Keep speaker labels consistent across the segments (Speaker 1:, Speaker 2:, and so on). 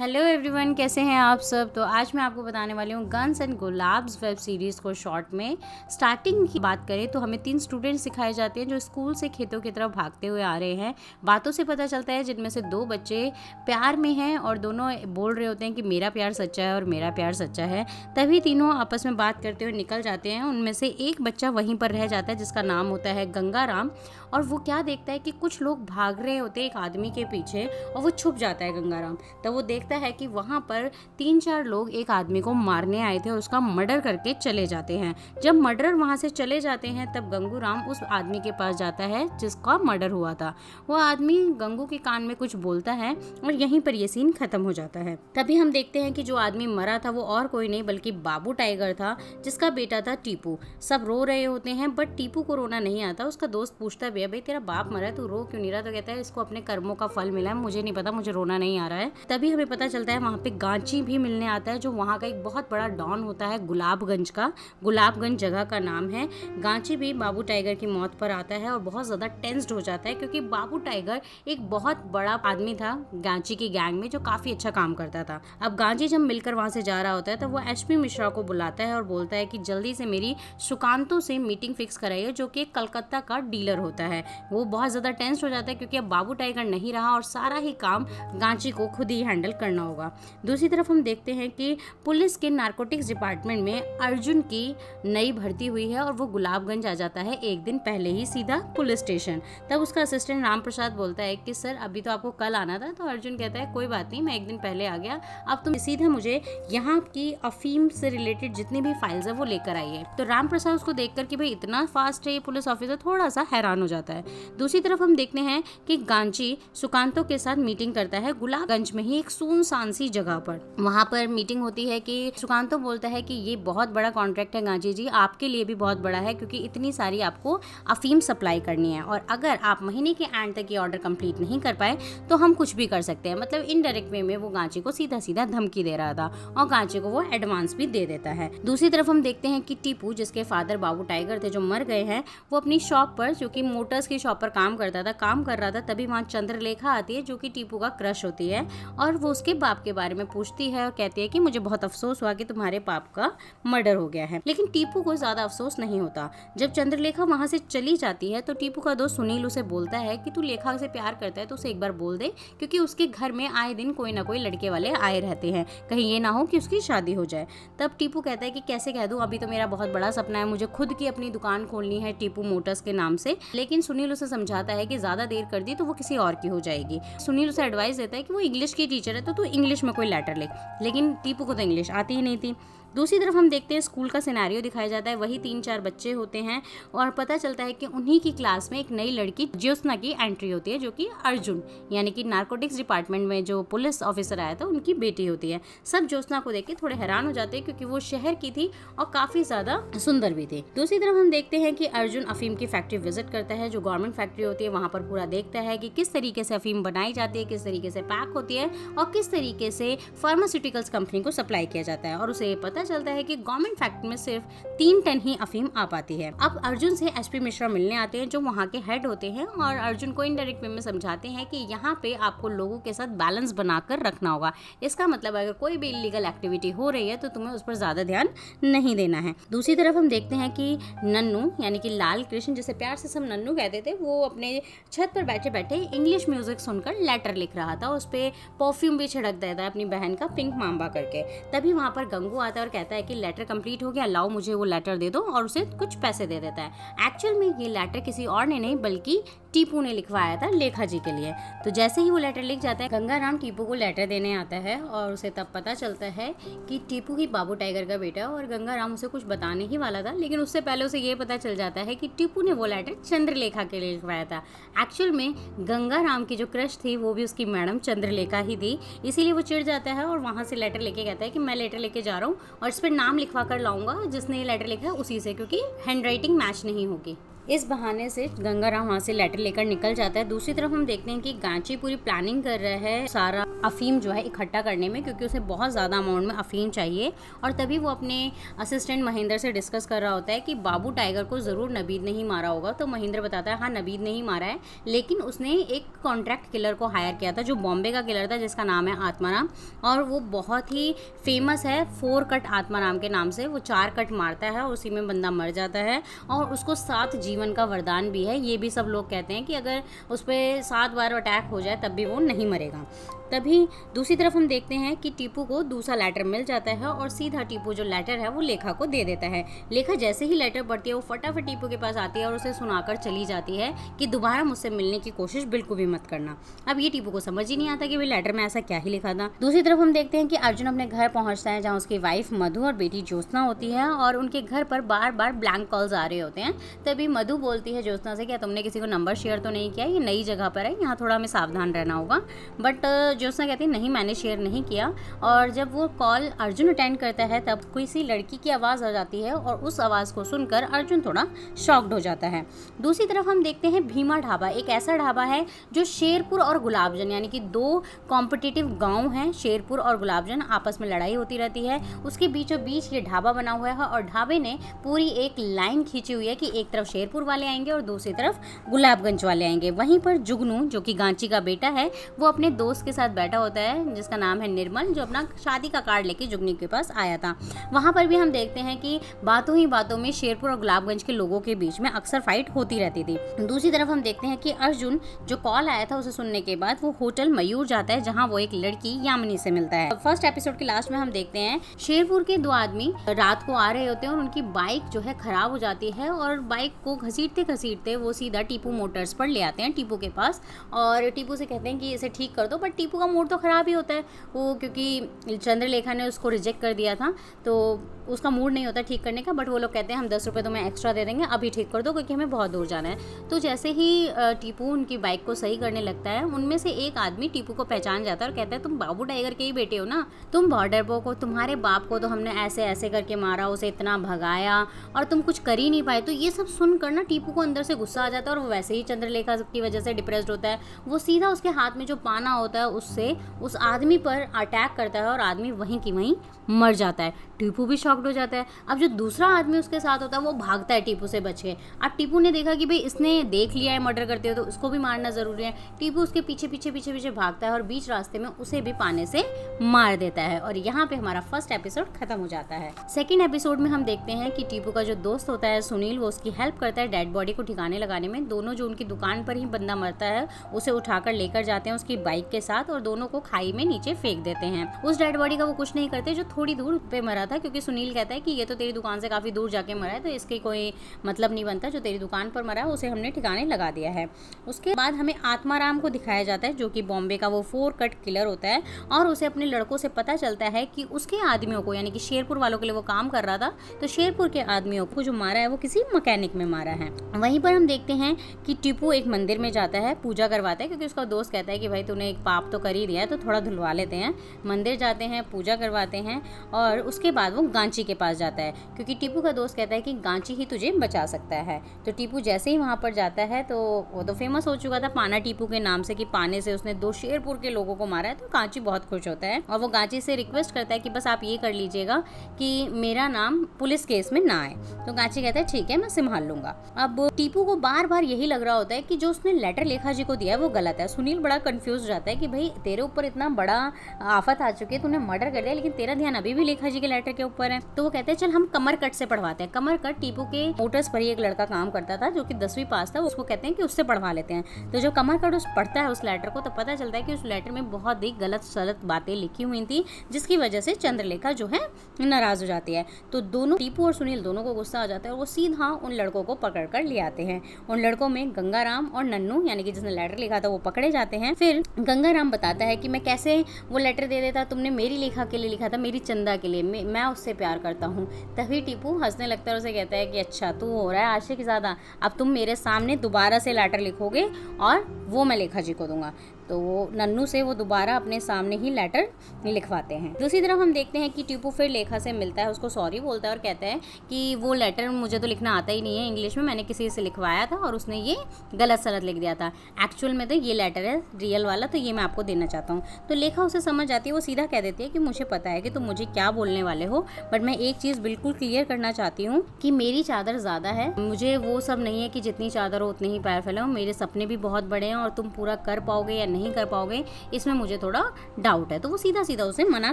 Speaker 1: Hello everyone, कैसे हैं आप सब। तो आज मैं आपको बताने वाली हूँ guns and Gulaabs web series को शॉर्ट में। स्टार्टिंग की बात करें तो हमें 3 स्टूडेंट्स सिखाए जाते हैं जो स्कूल से खेतों की तरफ भागते हुए आ रहे हैं। बातों से पता चलता है जिनमें से 2 बच्चे प्यार में हैं और दोनों बोल रहे होते हैं कि मेरा प्यार सच्चा है और मेरा प्यार सच्चा है। तभी तीनों आपस में बात करते हुए निकल जाते हैं। उनमें से एक बच्चा वहीं पर रह जाता है जिसका नाम होता है गंगाराम। और वो क्या देखता है कि कुछ लोग भाग रहे होते हैं एक आदमी के पीछे और वो छुप जाता है गंगाराम। तब वो देखता है कि वहाँ पर 3-4 लोग एक आदमी को मारने आए थे और उसका मर्डर करके चले जाते हैं। जब मर्डर वहाँ से चले जाते हैं तब गंगूराम उस आदमी के पास जाता है जिसका मर्डर हुआ था। वो आदमी गंगू के कान में कुछ बोलता है और यहीं पर ये सीन खत्म हो जाता है। तभी हम देखते हैं कि जो आदमी मरा था वो और कोई नहीं बल्कि बाबू टाइगर था जिसका बेटा था टीपू। सब रो रहे होते हैं बट टीपू को रोना नहीं आता। उसका दोस्त पूछता भी है, भाई तेरा बाप मरा है, तू रो क्यों नहीं रहा। तो कहता है इसको अपने कर्मों का फल मिला है, मुझे नहीं पता, मुझे रोना नहीं आ रहा है। तभी हमें पता चलता है वहाँ पे गांची भी मिलने आता है जो वहाँ का एक बहुत बड़ा डॉन होता है गुलाबगंज का। गुलाबगंज जगह का नाम है। गांची भी बाबू टाइगर की मौत पर आता है और बहुत ज़्यादा टेंस्ड हो जाता है क्योंकि बाबू टाइगर एक बहुत बड़ा आदमी था गांची की गैंग में जो काफ़ी अच्छा काम करता था। अब गांची जब मिलकर वहाँ से जा रहा होता है तो वो एचपी मिश्रा को बुलाता है और बोलता है कि जल्दी से मेरी सुकांतों से मीटिंग फिक्स कराइए जो कि कलकत्ता का डीलर होता है। वो बहुत ज़्यादा टेंस्ड हो जाता है क्योंकि अब बाबू टाइगर नहीं रहा और सारा ही काम गांची को खुद ही हैंडल करना होगा। दूसरी तरफ हम देखते हैं कि पुलिस के नारकोटिक्स डिपार्टमेंट में अर्जुन की नई भर्ती हुई है और वो गुलाबगंज आ जाता है एक दिन पहले ही सीधा पुलिस स्टेशन। तब उसका असिस्टेंट राम प्रसाद बोलता है कि सर अभी तो आपको कल आना था। तो अर्जुन कहता है कोई बात नहीं, मैं एक दिन पहले आ गया, अब तुम सीधा मुझे यहाँ की अफीम से रिलेटेड जितनी भी फाइल्स है वो लेकर आइए। तो राम प्रसाद उसको देखकर कि भाई इतना फास्ट है ये पुलिस ऑफिसर, थोड़ा सा हैरान हो जाता है। दूसरी तरफ हम देखते हैं कि गांची सुकांतों के साथ मीटिंग करता है गुलाबगंज में ही एक सुनसान सी जगह पर। वहां पर मीटिंग होती है कि सुकांतो बोलता है कि ये बहुत बड़ा कॉन्ट्रैक्ट है गांची जी, आपके लिए भी बहुत बड़ा है क्योंकि इतनी सारी आपको अफीम सप्लाई करनी है और अगर आप महीने के एंड तक ये ऑर्डर कंप्लीट नहीं कर पाए तो हम कुछ भी कर सकते हैं। मतलब इनडायरेक्ट वे में वो गांची को सीधा सीधा धमकी दे रहा था और गांची को वो एडवांस भी दे देता है। दूसरी तरफ हम देखते हैं कि टीपू जिसके फादर बाबू टाइगर थे जो मर गए हैं, वो अपनी शॉप पर जो कि मोटर्स की शॉप पर काम कर रहा था तभी वहाँ चंद्रलेखा आती है जो कि टीपू का क्रश होती है और वो उसके बाप के बारे में पूछती है और कहती है कि मुझे बहुत अफसोस हुआ कि तुम्हारे बाप का मर्डर हो गया है। लेकिन टीपू को ज्यादा अफसोस नहीं होता। जब चंद्रलेखा वहां से चली जाती है तो टीपू का दोस्त सुनील उसे बोलता है कि तू लेखा से प्यार करता है तो उसे एक बार बोल दे क्योंकि उसके घर में आए दिन कोई ना कोई लड़के वाले आए रहते हैं, कहीं ये ना हो कि उसकी शादी हो जाए। तब टीपू कहता है कि कैसे कह दूं, अभी तो मेरा बहुत बड़ा सपना है, मुझे खुद की अपनी दुकान खोलनी है टीपू मोटर्स के नाम से। लेकिन सुनील उसे समझाता है कि ज्यादा देर कर दी तो वो किसी और की हो जाएगी। सुनील उसे एडवाइस देता है कि वो इंग्लिश की टीचर है तो तू इंग्लिश में कोई लेटर लिख। लेकिन टीपू को तो इंग्लिश आती ही नहीं थी। दूसरी तरफ हम देखते हैं स्कूल का सिनेरियो दिखाया जाता है। वही 3-4 बच्चे होते हैं और पता चलता है कि उन्हीं की क्लास में एक नई लड़की ज्योत्सना की एंट्री होती है जो कि अर्जुन यानी कि नारकोटिक्स डिपार्टमेंट में जो पुलिस ऑफिसर आया था उनकी बेटी होती है। सब ज्योत्सना को देख के थोड़े हैरान हो जाते हैं क्योंकि वो शहर की थी और काफी ज्यादा सुंदर भी थी। दूसरी तरफ हम देखते हैं कि अर्जुन अफीम की फैक्ट्री विजिट करता है जो गवर्नमेंट फैक्ट्री होती है। वहां पर पूरा देखता है कि किस तरीके से अफीम बनाई जाती है, किस तरीके से पैक होती है और किस तरीके से फार्मास्यूटिकल्स कंपनी को सप्लाई किया जाता है। और उसे पता चलता है कि गवर्नमेंट फैक्ट्री में सिर्फ 3 टन ही अफीम आ पाती है। अब अर्जुन से एचपी मिश्रा मिलने आते हैं जो वहाँ के हेड होते हैं और अर्जुन को इनडायरेक्ट वे में समझाते हैं कि यहाँ पे आपको लोगों के साथ बैलेंस बनाकर रखना होगा। इसका मतलब अगर कोई भी इलीगल एक्टिविटी हो रही है तो तुम्हें उस पर ज्यादा ध्यान नहीं देना है। दूसरी तरफ हम देखते हैं कि नन्नू यानी कि लाल कृष्ण, जिसे प्यार से सब नन्नू कहते थे, वो अपने छत पर बैठे बैठे इंग्लिश म्यूजिक सुनकर लेटर लिख रहा था। उस पर परफ्यूम भी छिड़क देता है अपनी बहन का पिंक मांबा करके। तभी वहां पर गंगू आता है और कहता है कि लेटर कंप्लीट हो गया, लाओ मुझे वो लेटर दे दो, और उसे कुछ पैसे दे देता है। एक्चुअल में ये लेटर किसी और ने नहीं बल्कि टीपू ने लिखवाया था लेखा जी के लिए। तो जैसे ही वो लेटर लिख जाता है गंगाराम टीपू को लेटर देने आता है और उसे तब पता चलता है कि टीपू ही बाबू टाइगर का बेटा है और गंगाराम उसे कुछ बताने ही वाला था। लेकिन उससे पहले उसे ये पता चल जाता है कि टीपू ने वो लेटर चंद्रलेखा के लिए लिखवाया था। एक्चुअल में गंगाराम की जो क्रश थी वो भी उसकी मैडम चंद्रलेखा ही थी, इसीलिए वो चिढ़ जाता है और वहाँ से लेटर लेके कहता है कि मैं लेटर लेके जा रहा हूँ और इस पर नाम लिखवा कर लाऊंगा जिसने ये लेटर लिखा है उसी से, क्योंकि हैंड राइटिंग मैच नहीं होगी। इस बहाने से गंगाराम वहाँ से लेटर लेकर निकल जाता है। दूसरी तरफ हम देखते हैं कि गांची पूरी प्लानिंग कर रहा है सारा अफीम जो है इकट्ठा करने में, क्योंकि उसे बहुत ज़्यादा अमाउंट में अफीम चाहिए। और तभी वो अपने असिस्टेंट महेंद्र से डिस्कस कर रहा होता है कि बाबू टाइगर को ज़रूर नबीद ने ही मारा होगा। तो महेंद्र बताता है हाँ नबीद ने ही मारा है, लेकिन उसने एक कॉन्ट्रैक्ट किलर को हायर किया था जो बॉम्बे का किलर था, जिसका नाम है आत्माराम। और वो बहुत ही फेमस है 4 कट आत्माराम के नाम से। वो 4 कट मारता है और उसी में बंदा मर जाता है, और उसको 7 जीवन का वरदान भी है। ये भी सब लोग कहते हैं कि अगर उस पर 7 बार अटैक हो जाए तब भी वो नहीं मरेगा। तभी दूसरी तरफ हम देखते हैं कि टीपू को दूसरा लेटर मिल जाता है और सीधा टीपू जो लेटर है वो लेखा को दे देता है। लेखा जैसे ही लेटर पढ़ती है वो फटाफट टीपू के पास आती है और उसे सुनाकर चली जाती है कि दोबारा मुझसे मिलने की कोशिश बिल्कुल भी मत करना। अब ये टीपू को समझ ही नहीं आता कि भाई लेटर में ऐसा क्या ही लिखा था। दूसरी तरफ हम देखते हैं कि अर्जुन अपने घर पहुंचता है, जहाँ उसकी वाइफ मधु और बेटी ज्योत्सना होती है, और उनके घर पर बार बार ब्लैंक कॉल्स आ रहे होते हैं। तभी मधु बोलती है ज्योत्सना से, क्या तुमने किसी को नंबर शेयर तो नहीं किया, ये नई जगह पर है, यहाँ थोड़ा हमें सावधान रहना होगा। बट ज्योत्सना कहती है नहीं मैंने शेयर नहीं किया। और जब वो कॉल अर्जुन अटेंड करता है तब किसी लड़की की आवाज़ आ जाती है, और उस आवाज़ को सुनकर अर्जुन थोड़ा शॉक्ड हो जाता है। दूसरी तरफ हम देखते हैं भीमा ढाबा एक ऐसा ढाबा है जो शेरपुर और गुलाबजन यानी कि 2 कॉम्पिटिटिव गांव हैं। शेरपुर और गुलाबजन आपस में लड़ाई होती रहती है, उसके बीचों बीच ये ढाबा बना हुआ है, और ढाबे ने पूरी एक लाइन खींची हुई है कि एक तरफ शेरपुर वाले आएंगे और दूसरी तरफ गुलाबगंज वाले आएंगे। वहीं पर जुगनू जो कि गांची का बेटा है वो अपने दोस्त के साथ बैठा होता है जिसका नाम है निर्मल, जो अपना शादी का कार्ड लेके जुगनू के पास आया था। वहाँ पर भी हम देखते हैं कि बातों ही बातों में शेरपुर और गुलाबगंज के लोगों के बीच में अक्सर फाइट होती रहती थी। दूसरी तरफ हम देखते हैं कि अर्जुन जो कॉल आया था उसे सुनने के बाद वो होटल मयूर जाता है, जहाँ वो एक लड़की यामिनी से मिलता है। फर्स्ट एपिसोड के लास्ट में हम देखते हैं शेरपुर के 2 आदमी रात को आ रहे होते हैं और उनकी बाइक जो है खराब हो जाती है, और बाइक को घसीटते घसीटते वो सीधा टीपू मोटर्स पर ले आते हैं टीपू के पास, और टीपू से कहते हैं कि इसे ठीक कर दो। बट टीपू का मूड तो खराब ही होता है, वो क्योंकि चंद्रलेखा ने उसको रिजेक्ट कर दिया था तो उसका मूड नहीं होता ठीक करने का। बट वो लोग कहते हैं हम 10 रुपये तुम्हें एक्स्ट्रा दे देंगे, अभी ठीक कर दो क्योंकि हमें बहुत दूर जाना है। तो जैसे ही टीपू उनकी बाइक को सही करने लगता है, उनमें से एक आदमी टीपू को पहचान जाता है और कहता है तुम बाबू टाइगर के ही बेटे हो ना, तुम बहुत डरपोक हो, तुम्हारे बाप को तो हमने ऐसे ऐसे करके मारा, उसे इतना भगाया और तुम कुछ कर ही नहीं पाए। तो ये सब सुनकर ना टीपू को अंदर से गुस्सा आ जाता है, और वो वैसे ही चंद्रलेखा की वजह से डिप्रेस्ड होता है। वो सीधा उसके हाथ में जो पाना होता है उससे उस आदमी पर अटैक करता है और आदमी वहीं की वहीं मर जाता है। टीपू भी शॉक्ड हो जाता है। अब जो दूसरा आदमी उसके साथ होता है वो भागता है टीपू से बच के। अब टीपू ने देखा कि भाई इसने देख लिया है मर्डर करते हुए तो उसको भी मारना ज़रूरी है। टीपू उसके पीछे पीछे पीछे पीछे भागता है और बीच रास्ते में उसे भी पाने से मार देता है, और यहाँ पे हमारा फर्स्ट एपिसोड खत्म हो जाता है। सेकेंड एपिसोड में हम देखते हैं कि टीपू का जो दोस्त होता है सुनील, वो उसकी हेल्प करता है डेड बॉडी को ठिकाने लगाने में। दोनों जो उनकी दुकान पर ही बंदा मरता है उसे उठाकर लेकर जाते हैं उसकी बाइक के साथ, और दोनों को खाई में नीचे फेंक देते हैं। उस डेड बॉडी का वो कुछ नहीं करते जो थोड़ी दूर पे मरा था, क्योंकि सुनील कहता है कि ये तो तेरी दुकान से काफ़ी दूर जाके मरा है, तो इसकी कोई मतलब नहीं बनता, जो तेरी दुकान पर मरा है उसे हमने ठिकाने लगा दिया है। उसके बाद हमें आत्माराम को दिखाया जाता है जो कि बॉम्बे का वो 4 कट किलर होता है, और उसे अपने लड़कों से पता चलता है कि उसके आदमियों को यानी कि शेरपुर वालों के लिए वो काम कर रहा था, तो शेरपुर के आदमियों को जो मारा है वो किसी मैकेनिक में मारा है। वहीं पर हम देखते हैं कि टीपू एक मंदिर में जाता है, पूजा करवाता है, क्योंकि उसका दोस्त कहता है कि भाई तूने एक पाप तो कर ही दिया है तो थोड़ा धुलवा लेते हैं। मंदिर जाते हैं, पूजा करवाते हैं, और उसके बाद वो गांची के पास जाता है, क्योंकि टीपू का दोस्त कहता है कि गांची ही तुझे बचा सकता है। तो टीपू जैसे ही वहाँ पर जाता है तो वो तो फेमस हो चुका था पाना टीपू के नाम से, कि पाने से उसने 2 शेरपुर के लोगों को मारा है। तो गांची बहुत खुश होता है और वो गांची से रिक्वेस्ट करता है कि बस आप ये कर लीजिएगा कि मेरा नाम पुलिस केस में ना आए। तो गांची कहता है ठीक है मैं संभाल लूंगा। अब टीपू को बार बार यही लग रहा होता है कि जो उसने लेटर लेखा जी को दिया है वो गलत है। सुनील बड़ा कंफ्यूज रहता है कि भाई तेरे ऊपर इतना बड़ा आफत आ चुकी है, तूने मर्डर कर दिया, लेकिन तेरा ध्यान अभी भी लेखा जी के लेटर के ऊपर है। तो वो कहते हैं चल हम कमर कट से पढ़वाते हैं। कमर कट टीपू के मोटर्स पर ही एक लड़का काम करता था जो कि 10वीं पास था, उसको कहते हैं कि उससे पढ़वा लेते हैं। तो जब कमर कट उस पढ़ता है उस लेटर को, तो पता चलता है कि उस लेटर में बहुत ही गलत सलत बातें लिखी हुई थी, जिसकी वजह से चंद्रलेखा जो है नाराज हो जाती है। तो दोनों टीपू और सुनील दोनों को गुस्सा आ जाता है और वो सीधा उन लड़कों को पकड़ कर ले आते हैं। उन लड़कों में गंगाराम और नन्नू यानी कि जिसने लेटर लिखा था वो पकड़े जाते हैं। फिर गंगाराम बताता है कि मैं कैसे वो लेटर दे देता, तुमने मेरी लेखा के लिए लिखा था, मेरी चंदा के लिए, मैं उससे प्यार करता हूँ। तभी टीपू हंसने लगता है और उसे कहता है कि अच्छा तू हो रहा है आशिक ज़्यादा, अब तुम मेरे सामने दोबारा से लेटर लिखोगे और वो मैं लेखा जी को दूंगा। तो वो नन्नू से वो दोबारा अपने सामने ही लेटर लिखवाते हैं। दूसरी तरफ हम देखते हैं कि टीपू फिर लेखा से मिलता है, उसको सॉरी बोलता है और कहता है कि वो लेटर मुझे तो लिखना आता ही नहीं है इंग्लिश में, मैंने किसी से लिखवाया था और उसने ये गलत सलत लिख दिया था, एक्चुअल में तो ये लेटर है रियल वाला, तो ये मैं आपको देना चाहता हूँ। तो लेखा उसे समझ आती है, वो सीधा कह देती है कि मुझे पता है कि तुम मुझे क्या बोलने वाले हो, बट मैं एक चीज़ बिल्कुल क्लियर करना चाहती हूँ कि मेरी चादर ज़्यादा है, मुझे वो सब नहीं है कि जितनी चादर हो उतने ही पैर फैलाओ, मेरे सपने भी बहुत बड़े हैं और तुम पूरा कर पाओगे या नहीं कर पाओगे इसमें मुझे थोड़ा डाउट है। तो वो सीधा सीधा उसे मना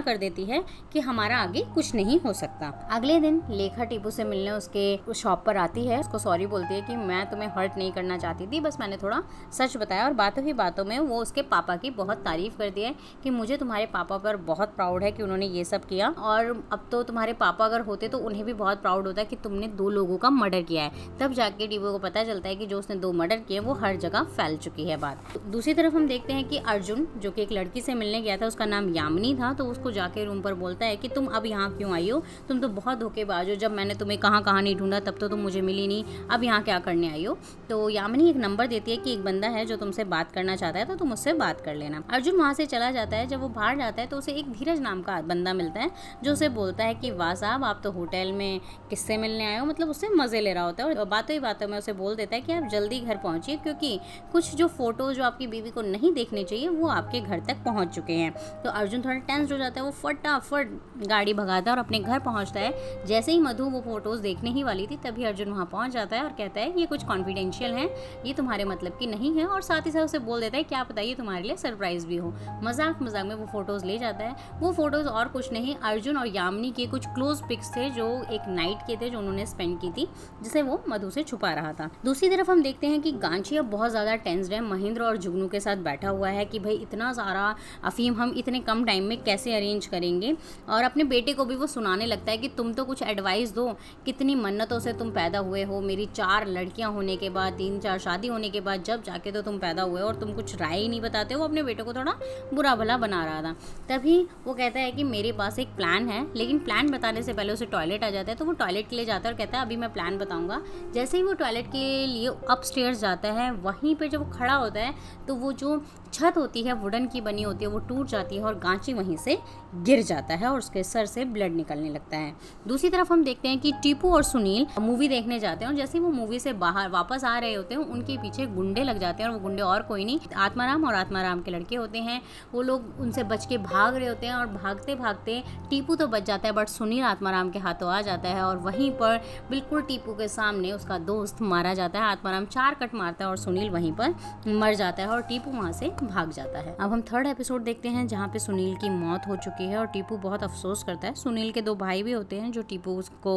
Speaker 1: कर देती है कि हमारा आगे कुछ नहीं हो सकता। अगले दिन लेखा टीपू से मिलने उसके शॉप पर आती है, उसको सॉरी बोलती है कि मैं तुम्हें हर्ट नहीं करना चाहती थी, बस मैंने थोड़ा सच बताया। और बातों ही बातों में वो उसके पापा की बहुत तारीफ करती है कि मुझे तुम्हारे पापा पर बहुत प्राउड है कि उन्होंने ये सब किया, और अब तो तुम्हारे पापा अगर होते तो उन्हें भी बहुत प्राउड होता है कि तुमने 2 लोगों का मर्डर किया है। तब जाके टीपू को पता चलता है कि जो उसने 2 मर्डर किए वो हर जगह फैल चुकी है बात। दूसरी तरफ हम देखते हैं कि अर्जुन जो कि एक लड़की से मिलने गया था, उसका नाम यामिनी था, तो उसको जाके रूम पर बोलता है कि तुम अब यहाँ क्यों आई हो, तुम तो बहुत धोखेबाज हो, जब मैंने तुम्हें कहाँ कहाँ नहीं ढूंढा तब तो तुम मुझे मिली नहीं, अब यहाँ क्या करने आई हो। तो यामिनी एक नंबर देती है कि एक बंदा है जो तुमसे बात करना चाहता है, तो तुम उससे बात कर लेना। अर्जुन वहाँ से चला जाता है। जब वो बाहर जाता है तो उसे एक धीरज नाम का बंदा मिलता है जो उसे बोलता है कि वाह साहब आप तो होटल में किससे मिलने आए हो, मतलब उससे मज़े ले रहा होता है, और बातों ही बातों में उसे बोल देता है कि आप जल्दी घर पहुँचिए क्योंकि कुछ जो फोटो जो आपकी बीवी को नहीं देखने चाहिए वो आपके घर तक पहुँच चुके हैं। तो अर्जुन थोड़ा टेंस हो जाता है, वो फटाफट गाड़ी भगाता है और अपने घर पहुँचता है। जैसे ही मधु वो फोटोज़ देखने ही वाली थी तभी अर्जुन वहाँ पहुँच जाता है और कहता है ये कुछ कॉन्फिडेंशियल है, ये तुम्हारे मतलब की नहीं है, और साथ ही साथ उसे बोल देता है क्या पता ये तुम्हारे लिए सरप्राइज भी हो। मजाक मजाक में वो फोटोज़ ले जाता है। वो फोटोज़ और कुछ नहीं, अर्जुन और यामिनी के कुछ क्लोज पिक्स थे जो एक नाइट के थे जो उन्होंने स्पेंड की थी, जिसे वो मधु से छुपा रहा था। दूसरी तरफ हम देखते हैं कि गांची अब बहुत ज़्यादा टेंस्ड है, महेंद्र और जुगनू के साथ बैठा हुआ है कि भाई इतना सारा अफीम हम इतने कम टाइम में कैसे अरेंज करेंगे, और अपने बेटे को भी वो सुनाने लगता है कि तुम तो कुछ एडवाइस दो, कितनी मन्नतों से तुम पैदा हुए हो, मेरी 4 लड़कियां होने के बाद 3-4 शादी होने के बाद जब जाके तो तुम पैदा हुए और तुम कुछ राय ही नहीं बताते हो। अपने बेटे को थोड़ा बुरा भला बना रहा था। तभी वो कहता है कि मेरे पास एक प्लान है, लेकिन प्लान बताने से पहले उसे टॉयलेट आ जाता है, तो वो टॉयलेट के लिए जाता है और कहता है अभी मैं प्लान बताऊंगा। जैसे ही वो टॉयलेट के लिए अपस्टेयर्स जाता है, वहीं पर जब वो खड़ा होता है तो वो जो छत होती है वुडन की बनी होती है वो टूट जाती है और गांची वहीं से गिर जाता है और उसके सर से ब्लड निकलने लगता है। दूसरी तरफ हम देखते हैं कि टीपू और सुनील मूवी देखने जाते हैं, और जैसे वो मूवी से बाहर वापस आ रहे होते हैं उनके पीछे गुंडे लग जाते हैं, और वो गुंडे और कोई नहीं आत्माराम और आत्माराम के लड़के होते हैं। वो लोग उनसे बच के भाग रहे होते हैं और भागते भागते टीपू तो बच जाता है, बट सुनील आत्माराम के हाथों आ जाता है और वहीं पर बिल्कुल टीपू के सामने उसका दोस्त मारा जाता है। आत्माराम 4 कट मारता है और सुनील वहीं पर मर जाता है और टीपू वहाँ से भाग जाता है। अब हम 3rd एपिसोड देखते हैं जहाँ पे सुनील की मौत हो चुकी है और टीपू बहुत अफसोस करता है। सुनील के 2 भाई भी होते हैं जो टीपू को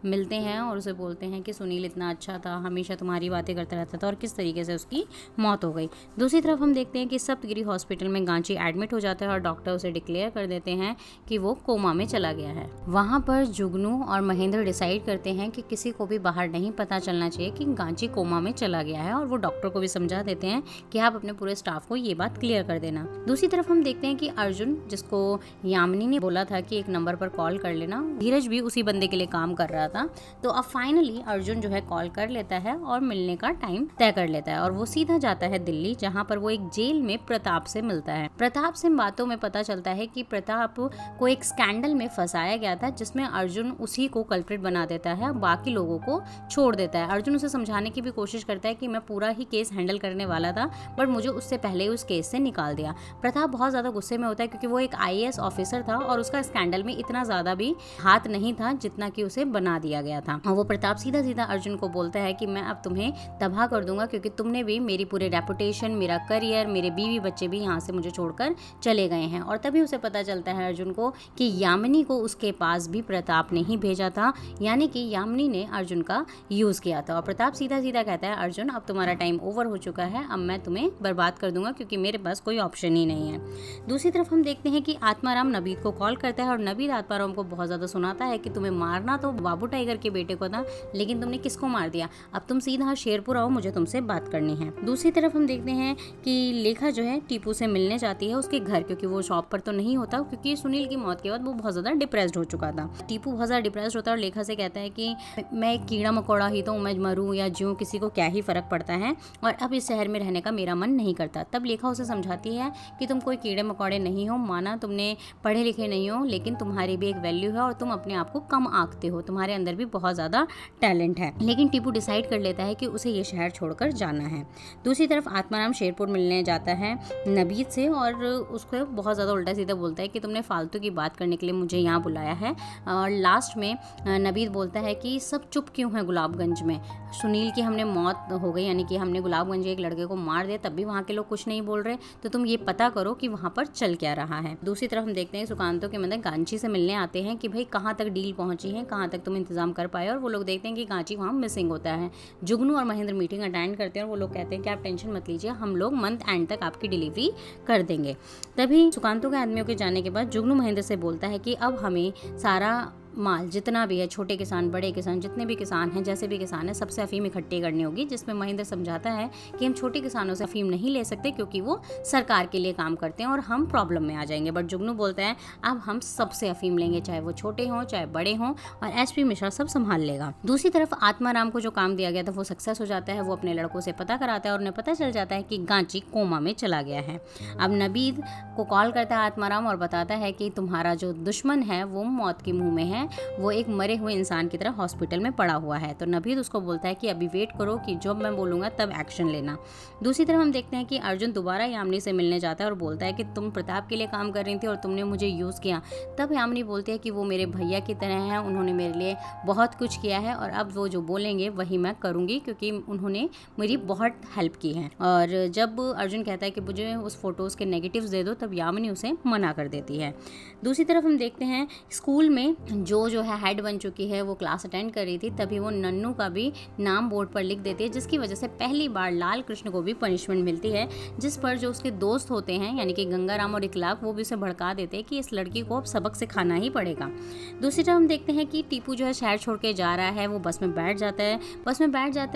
Speaker 1: मिलते हैं और उसे बोलते हैं कि सुनील इतना अच्छा था, हमेशा तुम्हारी बातें करता रहता था, और किस तरीके से उसकी मौत हो गई। दूसरी तरफ हम देखते हैं कि सप्तगिरी हॉस्पिटल में गांची एडमिट हो जाता है और डॉक्टर उसे डिक्लेयर कर देते हैं कि वो कोमा में चला गया है। वहाँ पर जुगनू और महेंद्र डिसाइड करते हैं कि किसी को भी बाहर नहीं पता चलना चाहिए कि गांची कोमा में चला गया है, और वो डॉक्टर को भी समझा देते हैं कि आप अपने पूरे स्टाफ को ये बात क्लियर कर देना। दूसरी तरफ हम देखते हैं कि अर्जुन, जिसको यामिनी ने बोला था कि एक नंबर पर कॉल कर लेना, धीरज भी उसी बंदे के लिए काम कर रहा था, तो अब फाइनली अर्जुन जो है कॉल कर लेता है और मिलने का टाइम तय कर लेता है, और वो सीधा जाता है दिल्ली, जहाँ पर वो एक जेल में प्रताप से मिलता है। प्रताप से बातों में पता चलता है कि प्रताप को एक स्कैंडल में फंसाया गया था जिसमें अर्जुन उसी को कल्प्रिट बना देता है, बाकी लोगों को छोड़ देता है। अर्जुन उसे समझाने की भी कोशिश करता है कि मैं पूरा ही केस हैंडल करने वाला था, बट मुझे उससे पहले ही उस केस से निकाल दिया। प्रताप बहुत ज़्यादा गुस्से में होता है क्योंकि वो एक IAS ऑफिसर था और उसका स्कैंडल में इतना ज़्यादा भी हाथ नहीं था जितना कि उसे बना दिया गया था। और वो प्रताप सीधा सीधा अर्जुन को बोलता है कि मैं अब तुम्हें तबाह कर दूंगा क्योंकि तुमने भी मेरी पूरी रेपुटेशन, मेरा करियर, मेरे बीवी बच्चे भी यहाँ से मुझे छोड़कर चले गए हैं। और तभी उसे पता चलता है अर्जुन को कि यामिनी को उसके पास भी प्रताप ने ही भेजा था, यानी कि यामिनी ने अर्जुन का यूज़ किया था। और प्रताप सीधा सीधा कहता है अर्जुन अब तुम्हारा टाइम ओवर हो चुका है, अब मैं तुम्हें बर्बाद कर दूंगा क्योंकि मेरे पास कोई ऑप्शन ही नहीं है। दूसरी तरफ हम देखते हैं कि आत्माराम नबीद को कॉल करता है और नबीद आत्माराम को बहुत ज़्यादा सुनाता है कि तुम्हें मारना तो बाबू टाइगर के बेटे को था, लेकिन तुमने किसको मार दिया, अब तुम सीधा शेरपुर आओ, मुझे तुमसे बात करनी है। दूसरी तरफ हम देखते हैं कि लेखा जो है टीपू से मिलने जाती है उसके घर, क्योंकि वो शॉप पर तो नहीं होता क्योंकि सुनील की मौत के बाद वो बहुत ज़्यादा डिप्रेस्ड हो चुका था। टीपू बहुत ज़्यादा डिप्रेस्ड होता है और लेखा से कहता है कि मैं एक कीड़ा मकोड़ा ही तो, मैं मरूँ या जीऊँ किसी को क्या ही फ़र्क पड़ता है, और अब इस शहर में रहने का मेरा मन नहीं करता। तब रेखा उसे समझाती है कि तुम कोई कीड़े मकोड़े नहीं हो, माना तुमने पढ़े लिखे नहीं हो, लेकिन तुम्हारी भी एक वैल्यू है और तुम अपने आप को कम आंकते हो, तुम्हारे अंदर भी बहुत ज़्यादा टैलेंट है। लेकिन टीपू डिसाइड कर लेता है कि उसे ये शहर छोड़कर जाना है। दूसरी तरफ आत्माराम शेरपुर मिलने जाता है नबीद से और उसको बहुत ज़्यादा उल्टा सीधा बोलता है कि तुमने फालतू की बात करने के लिए मुझे यहाँ बुलाया है। और लास्ट में नबीद बोलता है कि सब चुप क्यों है गुलाबगंज में, सुनील की हमने मौत हो गई, यानी कि हमने गुलाबगंज एक लड़के को मार दिया, तब भी वहाँ के लोग कुछ नहीं बोल रहे, तो तुम ये पता करो कि वहाँ पर चल क्या रहा है। दूसरी तरफ हम देखते हैं सुकांतो के मतलब गांची से मिलने आते हैं कि भाई कहाँ तक डील पहुँची है, कहाँ तक तुम इंतजाम कर पाए, और वो लोग देखते हैं कि गांची वहाँ मिसिंग होता है। जुगनू और महेंद्र मीटिंग अटेंड करते हैं और वो लोग कहते हैं कि आप टेंशन मत लीजिए, हम लोग मंथ एंड तक आपकी डिलीवरी कर देंगे। तभी सुकांतो के आदमियों के जाने के बाद जुगनू महेंद्र से बोलता है कि अब हमें सारा माल जितना भी है, छोटे किसान बड़े किसान जितने भी किसान हैं, जैसे भी किसान हैं, सबसे अफीम इकट्ठी करनी होगी। जिसमें महेंद्र समझाता है कि हम छोटे किसानों से अफीम नहीं ले सकते क्योंकि वो सरकार के लिए काम करते हैं और हम प्रॉब्लम में आ जाएंगे। बट जुगनू बोलता है अब हम सबसे अफीम लेंगे, चाहे वो छोटे हों चाहे बड़े हों, और एसपी मिश्रा सब संभाल लेगा। दूसरी तरफ आत्माराम को जो काम दिया गया था वो सक्सेस हो जाता है। वो अपने लड़कों से पता कराता है और उन्हें पता चल जाता है कि गांची कोमा में चला गया है। अब नबीद को कॉल करता है आत्माराम और बताता है कि तुम्हारा जो दुश्मन है वो मौत के मुंह में है, वो एक मरे हुए इंसान की तरह हॉस्पिटल में पड़ा हुआ है। तो नबीद उसको बोलता है कि अभी वेट करो कि जब मैं बोलूँगा तब एक्शन लेना। दूसरी तरफ हम देखते हैं कि अर्जुन दोबारा यामिनी से मिलने जाता है और बोलता है कि तुम प्रताप के लिए काम कर रही थी और तुमने मुझे यूज़ किया। तब यामिनी बोलती है कि वो मेरे भैया की तरह हैं, उन्होंने मेरे लिए बहुत कुछ किया है और अब वो जो बोलेंगे वही मैं करूँगी क्योंकि उन्होंने मेरी बहुत हेल्प की है। और जब अर्जुन कहता है कि मुझे उस फोटोज़ के नेगेटिव्स दे दो, तब यामिनी उसे मना कर देती है। दूसरी तरफ हम देखते हैं स्कूल में जो है हेड बन चुकी है, वो क्लास अटेंड कर रही थी, तभी वो नन्नू का भी नाम बोर्ड पर लिख देती है, जिसकी वजह से पहली बार लाल कृष्ण को भी पनिशमेंट मिलती है, जिस पर जो उसके दोस्त होते हैं यानी कि गंगाराम और इकलाक, वो भी उसे भड़का देते हैं कि इस लड़की को अब सबक सिखाना ही पड़ेगा। दूसरी तरफ हम देखते हैं कि टीपू जो है शहर छोड़ के जा रहा है, वो बस में बैठ जाता